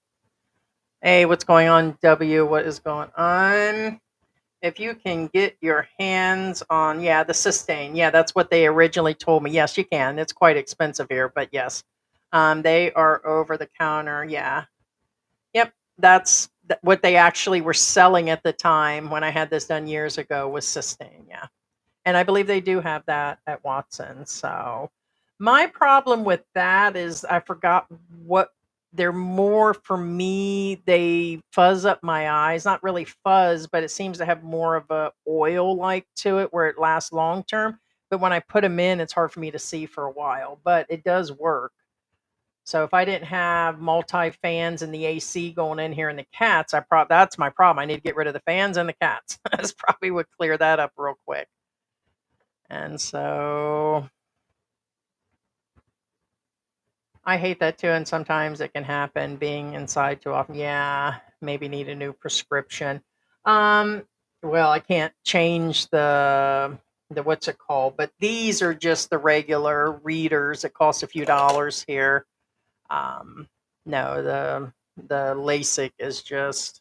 Hey, what's going on, W? What is going on? If you can get your hands on, yeah, the Sustain. Yeah, that's what they originally told me. Yes, you can. It's quite expensive here, but yes. They are over the counter. Yeah. Yep. What they actually were selling at the time when I had this done years ago was Sustain. Yeah. And I believe they do have that at Watson. So my problem with that is I forgot what they're more for me. They fuzz up my eyes. Not really fuzz, but it seems to have more of a oil like to it where it lasts long term. But when I put them in, it's hard for me to see for a while. But it does work. So if I didn't have multi fans and the AC going in here and the cats, that's my problem. I need to get rid of the fans and the cats. This probably would clear that up real quick. And so I hate that too. And sometimes it can happen being inside too often. Yeah, maybe need a new prescription. Um, well, I can't change the what's it called, but these are just the regular readers. It costs a few dollars here. Um, no, the LASIK is just,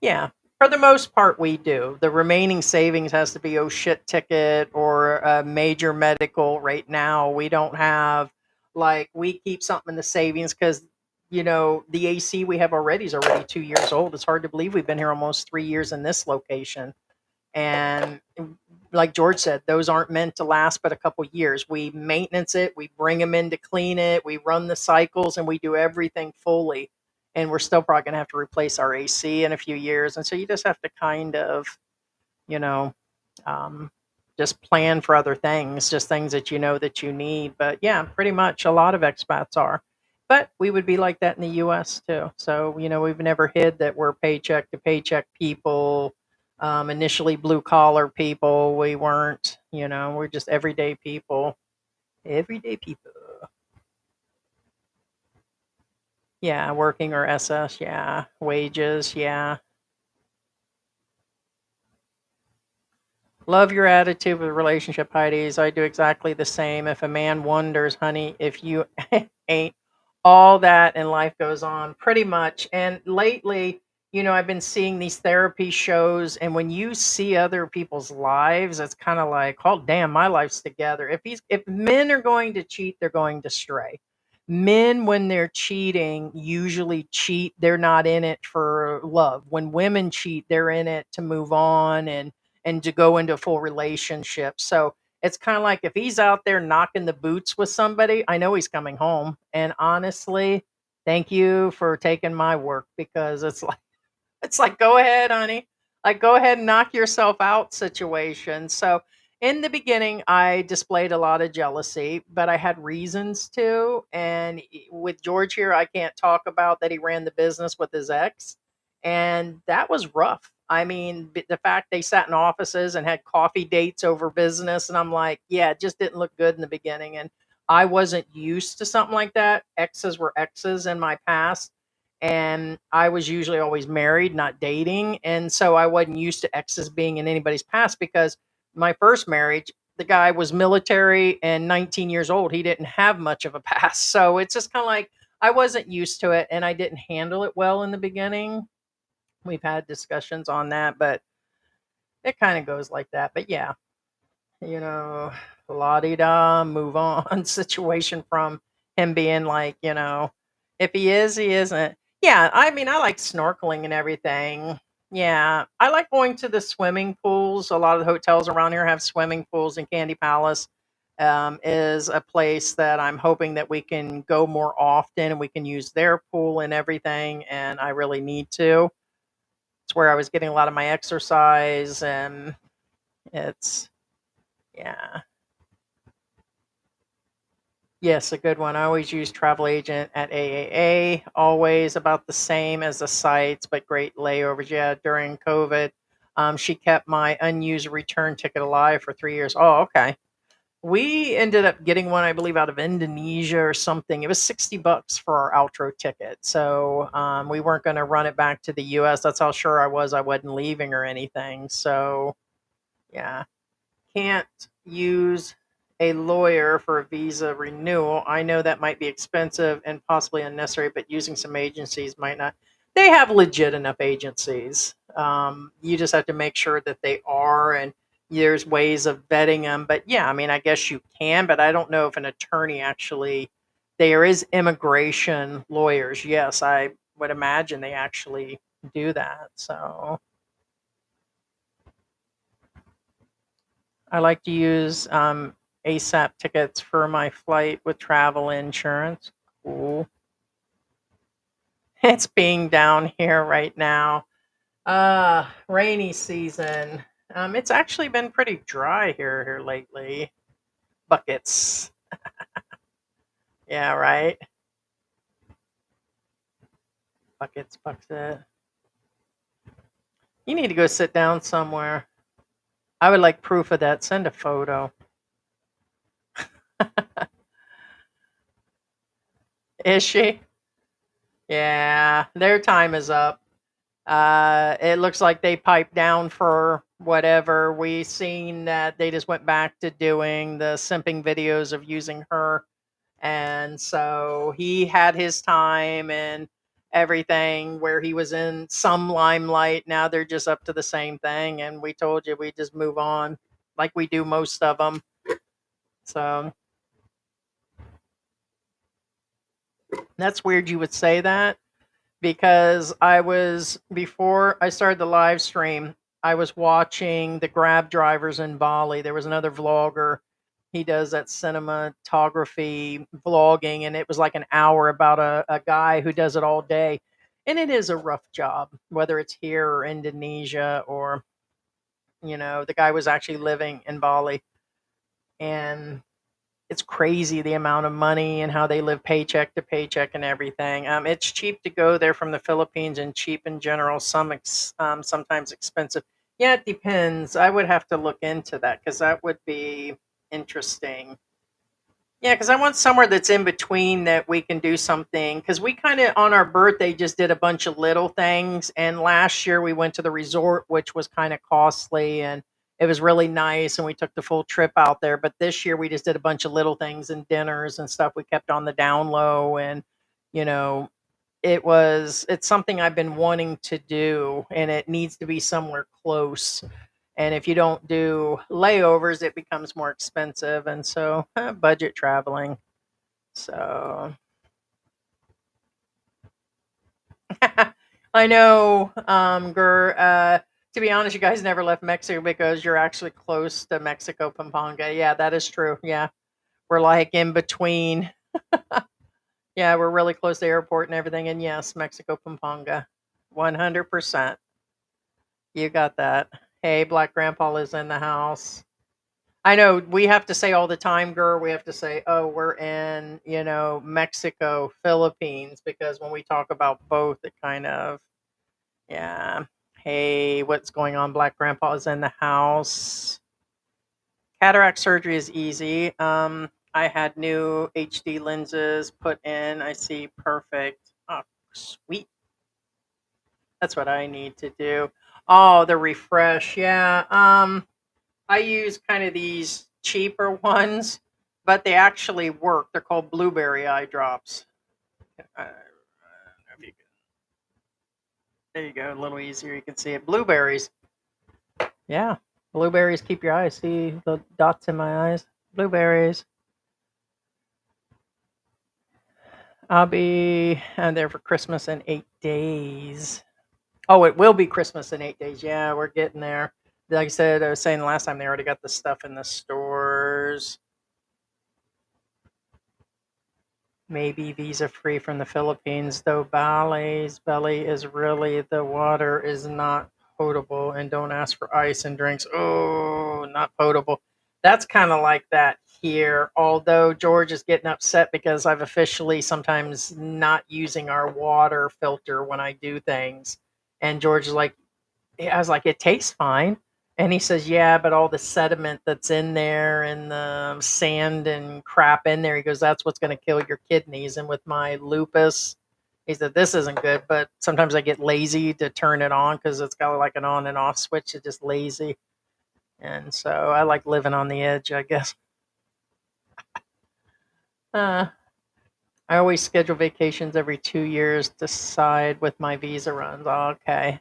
yeah, for the most part, we do. The remaining savings has to be oh shit ticket or a major medical. Right now, we don't have, like, we keep something in the savings because the AC we have already is already 2 years old. It's hard to believe we've been here almost 3 years in this location. And like George said, those aren't meant to last but a couple years. We maintenance it, we bring them in to clean it, we run the cycles, and we do everything fully. And we're still probably going to have to replace our AC in a few years. And so you just have to kind of, you know, um, just plan for other things, just things that you know that you need. But yeah, pretty much a lot of expats are. But we would be like that in the US too. So, we've never hid that we're paycheck to paycheck people, initially blue collar people. We weren't, we're just everyday people. Everyday people. Yeah, working or SS. Yeah, wages. Yeah. Love your attitude with relationship, Heidi's. I do exactly the same. If a man wonders, honey, if you ain't all that and life goes on, pretty much. And lately, I've been seeing these therapy shows, and when you see other people's lives, it's kind of like, oh damn, my life's together. If men are going to cheat, they're going to stray. Men, when they're cheating, usually cheat. They're not in it for love. When women cheat, they're in it to move on and to go into a full relationship. So it's kind of like if he's out there knocking the boots with somebody, I know he's coming home. And honestly, thank you for taking my work because it's like go ahead, honey. Like go ahead and knock yourself out situation. So in the beginning, I displayed a lot of jealousy, but I had reasons to. And with George here, I can't talk about that he ran the business with his ex. And that was rough. I mean, the fact they sat in offices and had coffee dates over business. And I'm like, yeah, it just didn't look good in the beginning. And I wasn't used to something like that. Exes were exes in my past. And I was usually always married, not dating. And so I wasn't used to exes being in anybody's past because my first marriage, the guy was military and 19 years old. He didn't have much of a past. So it's just kind of like I wasn't used to it and I didn't handle it well in the beginning. We've had discussions on that, but it kind of goes like that. But yeah, you know, la di da, move on situation from him being like, if he is, he isn't. Yeah, I mean, I like snorkeling and everything. Yeah, I like going to the swimming pools. A lot of the hotels around here have swimming pools, and Candy Palace is a place that I'm hoping that we can go more often and we can use their pool and everything. And I really need to. It's where I was getting a lot of my exercise, and it's, yeah. Yes, a good one. I always use travel agent at AAA, always about the same as the sites, but great layovers. Yeah, during COVID, she kept my unused return ticket alive for 3 years. Oh, okay. We ended up getting one, I believe, out of Indonesia or something. It was $60 for our outro ticket. So we weren't going to run it back to the US. That's how sure I wasn't leaving or anything. So, yeah. Can't use a lawyer for a visa renewal. I know that might be expensive and possibly unnecessary, but using some agencies might not. They have legit enough agencies. You just have to make sure that they are, and there's ways of vetting them. But yeah, I mean, I guess you can, but I don't know if an attorney actually. There is immigration lawyers. Yes, I would imagine they actually do that. So I like to use ASAP tickets for my flight with travel insurance. Cool. It's being down here right now. Rainy season. It's actually been pretty dry here lately. Buckets. Yeah, right. Bucket. You need to go sit down somewhere. I would like proof of that. Send a photo. Is she? Yeah, their time is up. It looks like they piped down for whatever. We seen that they just went back to doing the simping videos of using her, and so he had his time and everything where he was in some limelight. Now they're just up to the same thing, and we told you we just move on like we do most of them. So that's weird you would say that because I was before I started the live stream, I was watching the Grab drivers in Bali. There was another vlogger. He does that cinematography vlogging, and it was like an hour about a guy who does it all day. And it is a rough job, whether it's here or Indonesia or, the guy was actually living in Bali. And it's crazy the amount of money and how they live paycheck to paycheck and everything. It's cheap to go there from the Philippines and cheap in general. Sometimes expensive. Yeah, it depends. I would have to look into that because that would be interesting. Yeah, because I want somewhere that's in between that we can do something. Because we kind of, on our birthday, just did a bunch of little things. And last year we went to the resort, which was kind of costly and it was really nice. And we took the full trip out there. But this year we just did a bunch of little things and dinners and stuff we kept on the down low. And, you know, it's something I've been wanting to do and it needs to be somewhere close. And if you don't do layovers, it becomes more expensive. And so, budget traveling. So, I know, to be honest, you guys never left Mexico because you're actually close to Mexico, Pampanga. Yeah, that is true. Yeah, we're like in between. Yeah, we're really close to the airport and everything. And yes, Mexico, Pampanga. 100%. You got that. Hey, Black Grandpa is in the house. I know we have to say all the time, girl. We have to say, "Oh, we're in, Mexico, Philippines," because when we talk about both, it kind of, yeah. Hey, what's going on? Black Grandpa is in the house. Cataract surgery is easy. I had new HD lenses put in. I see perfect. Oh, sweet. That's what I need to do. Oh, the refresh. Yeah. I use kind of these cheaper ones, but they actually work. They're called blueberry eye drops. If you there you go, a little easier. You can see it. Blueberries. Yeah, blueberries keep your eyes. See the dots in my eyes? Blueberries. I'll be there for Christmas in 8 days. Oh, it will be Christmas in 8 days. Yeah, we're getting there. Like I said, I was saying the last time they already got the stuff in the stores. Maybe visa free from the Philippines, though Bali is really the water is not potable and don't ask for ice and drinks. Oh, not potable. That's kind of like that here. Although George is getting upset because I've officially sometimes not using our water filter when I do things. And George is like, I was like, it tastes fine. And he says, yeah, but all the sediment that's in there and the sand and crap in there, he goes, that's what's going to kill your kidneys. And with my lupus, he said, this isn't good. But sometimes I get lazy to turn it on because it's got like an on and off switch. It's just lazy. And so I like living on the edge, I guess. Uh, I always schedule vacations every 2 years to side with my visa runs. Okay.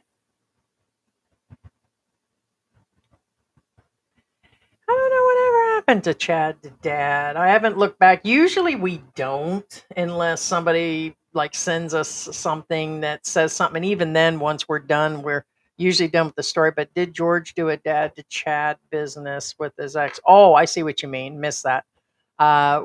I don't know whatever happened to Chad to Dad. I haven't looked back. Usually we don't unless somebody like sends us something that says something. And even then, once we're done, we're usually done with the story. But did George do a dad to Chad business with his ex? Oh, I see what you mean. Missed that.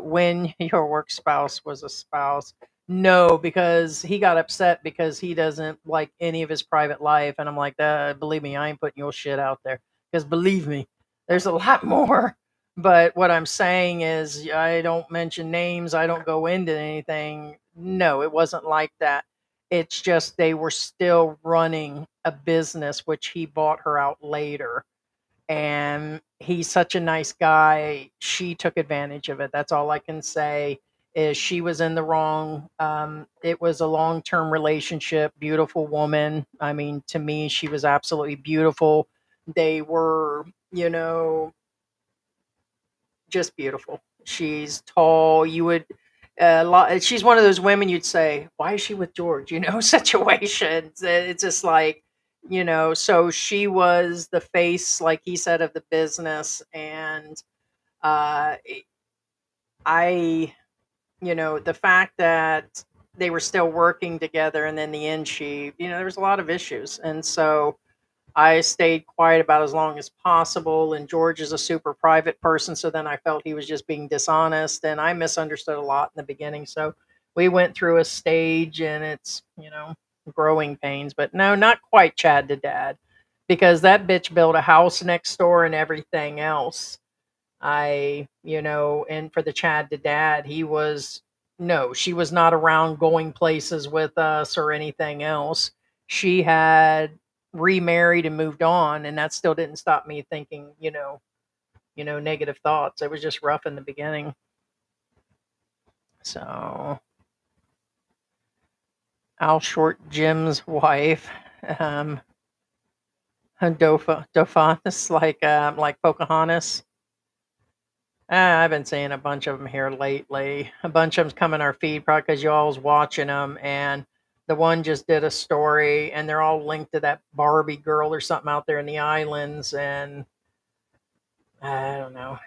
When your work spouse was a spouse. No, because he got upset because he doesn't like any of his private life. And I'm like, believe me, I ain't putting your shit out there. Because believe me, there's a lot more. But what I'm saying is, I don't mention names. I don't go into anything. No, it wasn't like that. It's just they were still running a business, which he bought her out later, and he's such a nice guy. She took advantage of it. That's all I can say. Is she was in the wrong. It was a long-term relationship, beautiful woman. I mean, to me, she was absolutely beautiful. They were, just beautiful. She's tall. You would she's one of those women you'd say, why is she with George? Situations. It's just like, so she was the face, like he said, of the business. And uh, I, the fact that they were still working together, and then the end, there was a lot of issues. And so I stayed quiet about as long as possible. And George is a super private person. So then I felt he was just being dishonest. And I misunderstood a lot in the beginning. So we went through a stage, and it's, growing pains. But no, not quite Chad to Dad, because that bitch built a house next door and everything else. And for the Chad to Dad, no, she was not around going places with us or anything else. She had remarried and moved on, and that still didn't stop me thinking, negative thoughts. It was just rough in the beginning. So Al Short Jim's wife, um, Dophanus, like Pocahontas. I've been seeing a bunch of them here lately. A bunch of them's coming our feed, probably because y'all's watching them. And the one just did a story, and they're all linked to that Barbie girl or something out there in the islands. And I don't know,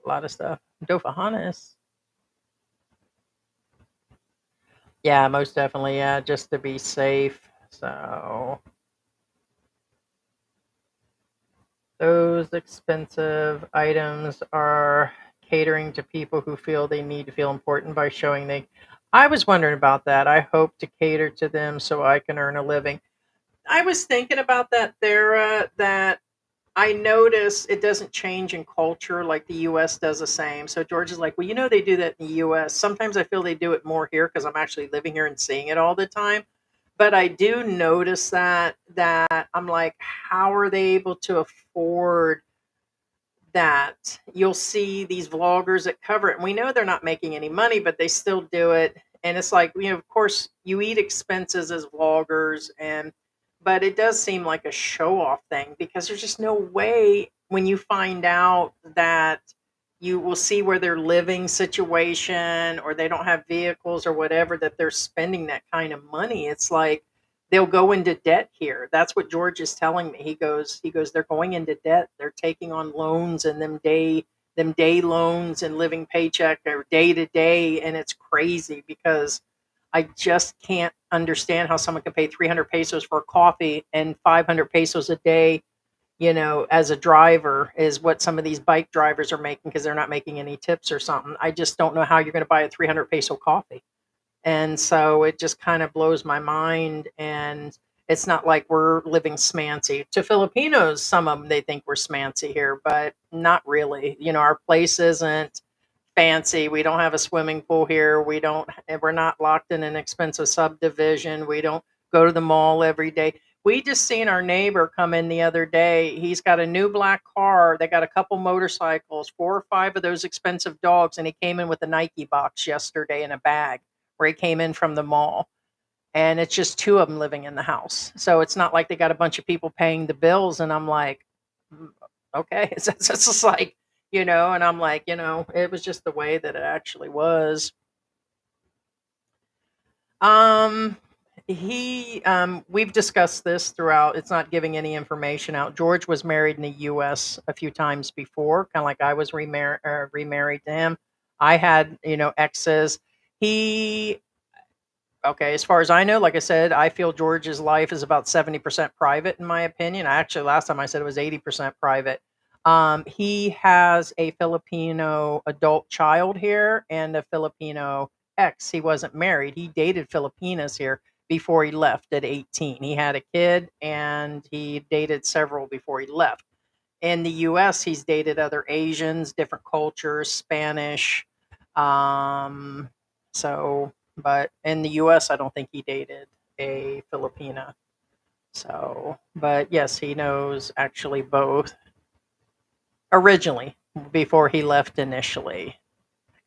a lot of stuff. Dophanus. Yeah, most definitely. Yeah, just to be safe. So those expensive items are catering to people who feel they need to feel important by showing they. I was wondering about that. I hope to cater to them so I can earn a living. I was thinking about that, Thera, that I notice it doesn't change in culture like the US does the same. So George is like, well, they do that in the US. Sometimes I feel they do it more here because I'm actually living here and seeing it all the time. But I do notice that I'm like, how are they able to afford that? You'll see these vloggers that cover it, and we know they're not making any money, but they still do it. And it's like, of course, you eat expenses as vloggers, but it does seem like a show off thing because there's just no way when you find out that you will see where their living situation or they don't have vehicles or whatever that they're spending that kind of money. It's like they'll go into debt here. That's what George is telling me. He goes, they're going into debt. They're taking on loans and them day loans and living paycheck or day to day. And it's crazy because I just can't understand how someone can pay 300 pesos for a coffee and 500 pesos a day, as a driver is what some of these bike drivers are making because they're not making any tips or something. I just don't know how you're going to buy a 300 peso coffee. And so it just kind of blows my mind. And it's not like we're living smancy. To Filipinos, some of them, they think we're smancy here, but not really. Our place isn't fancy. We don't have a swimming pool here. We're not locked in an expensive subdivision. We don't go to the mall every day. We just seen our neighbor come in the other day. He's got a new black car. They got a couple motorcycles, 4 or 5 of those expensive dogs, and he came in with a Nike box yesterday in a bag where he came in from the mall. And it's just 2 of them living in the house. So it's not like they got a bunch of people paying the bills. And I'm like, okay. It's just like, and I'm like, it was just the way that it actually was. Um, we've discussed this throughout. It's not giving any information out. George was married in the U.S. a few times before, kind of like I was remarried to him. I had, exes. He Okay, as far as I know, like I said, I feel George's life is about 70% private, in my opinion. Actually, last time I said it was 80% private. He has a Filipino adult child here and a Filipino ex. He wasn't married. He dated Filipinas here before he left at 18. He had a kid and he dated several before he left. In the US, he's dated other Asians, different cultures, Spanish. Um, but in the US, I don't think he dated a Filipina. So, but yes, he knows actually both originally before he left initially.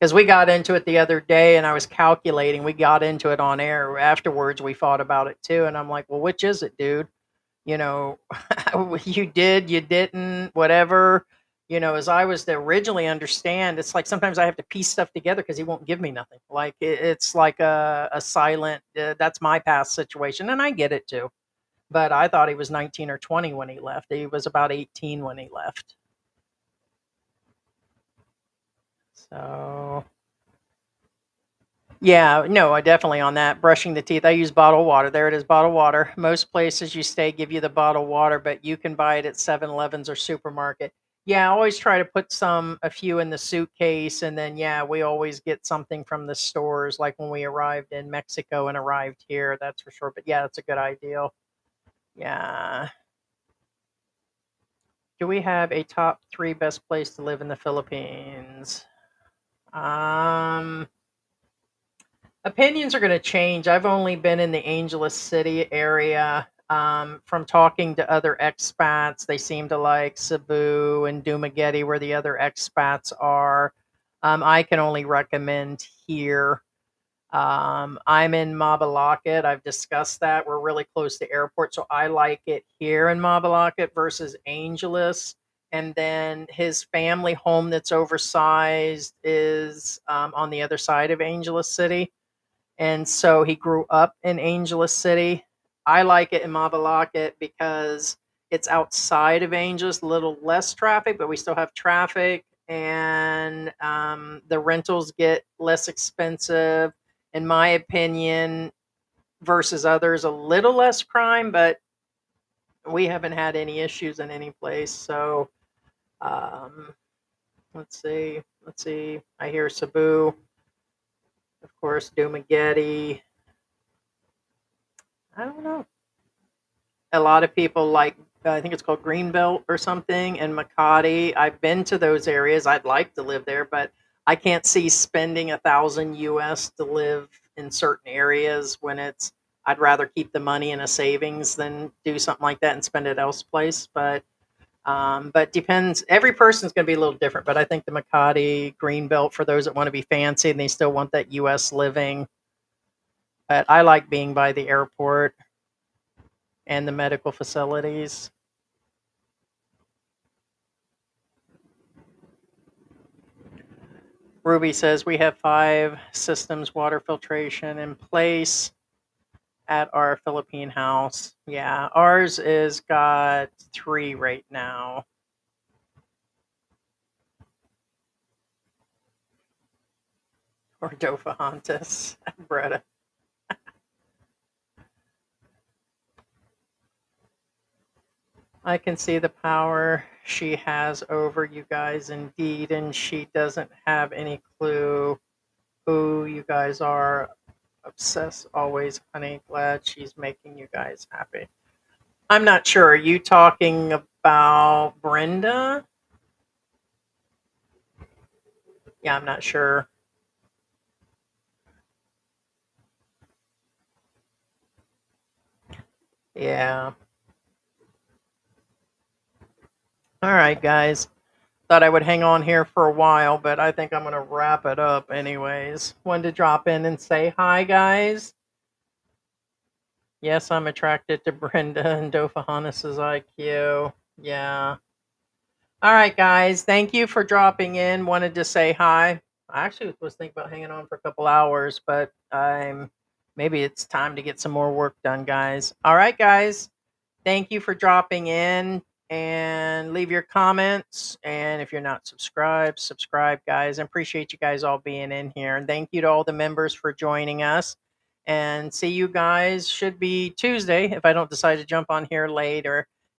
Because we got into it the other day and I was calculating, we got into it on air. Afterwards, we fought about it too. And I'm like, well, which is it, dude? you know, you did, you didn't, whatever. As I was to originally understand, it's like sometimes I have to piece stuff together because he won't give me nothing. Like it's like a silent, that's my past situation. And I get it too. But I thought he was 19 or 20 when he left. He was about 18 when he left. So yeah, no, I definitely on that. Brushing the teeth. I use bottled water. There it is, bottled water. Most places you stay give you the bottled water, but you can buy it at 7-Elevens or supermarket. Yeah, I always try to put a few in the suitcase, and then yeah, we always get something from the stores, like when we arrived in Mexico and arrived here, that's for sure. But yeah, that's a good idea. Yeah. Do we have a top 3 best place to live in the Philippines? Um, Opinions are going to change. I've only been in the Angeles City area. From talking to other expats, they seem to like Cebu and Dumaguete, where the other expats are. I can only recommend here. I'm in Mabalacat. I've discussed that. We're really close to airport, so I like it here in Mabalacat versus Angeles. And then his family home that's oversized is on the other side of Angeles City. And so he grew up in Angeles City. I like it in Mabalacat because it's outside of Angeles, a little less traffic, but we still have traffic, and the rentals get less expensive, in my opinion, versus others. A little less crime, but we haven't had any issues in any place. So um, let's see. Let's see. I hear Cebu, of course, Dumaguete. I don't know. A lot of people like, I think it's called Greenbelt or something, and Makati. I've been to those areas. I'd like to live there, but I can't see spending 1,000 US to live in certain areas when I'd rather keep the money in a savings than do something like that and spend it elsewhere. But depends. Every person's going to be a little different. But I think the Makati Greenbelt for those that want to be fancy and they still want that US living. But I like being by the airport and the medical facilities. Ruby says we have 5 systems water filtration in place at our Philippine house. Yeah, ours is got 3 right now. Or Dofahantas, Bretta. I can see the power she has over you guys indeed, and she doesn't have any clue who you guys are. Obsessed always, honey. Glad she's making you guys happy. I'm not sure. Are you talking about Brenda? Yeah, I'm not sure. Yeah. All right, guys. Thought I would hang on here for a while, but I think I'm going to wrap it up anyways. Wanted to drop in and say hi, guys. Yes, I'm attracted to Brenda and Dofahanas's IQ. Yeah. All right, guys. Thank you for dropping in. Wanted to say hi. I actually was thinking about hanging on for a couple hours, but I'm maybe it's time to get some more work done, guys. All right, guys. Thank you for dropping in and leave your comments. And if you're not subscribed, subscribe, guys. I appreciate you guys all being in here. And thank you to all the members for joining us. And see you guys should be Tuesday if I don't decide to jump on here later.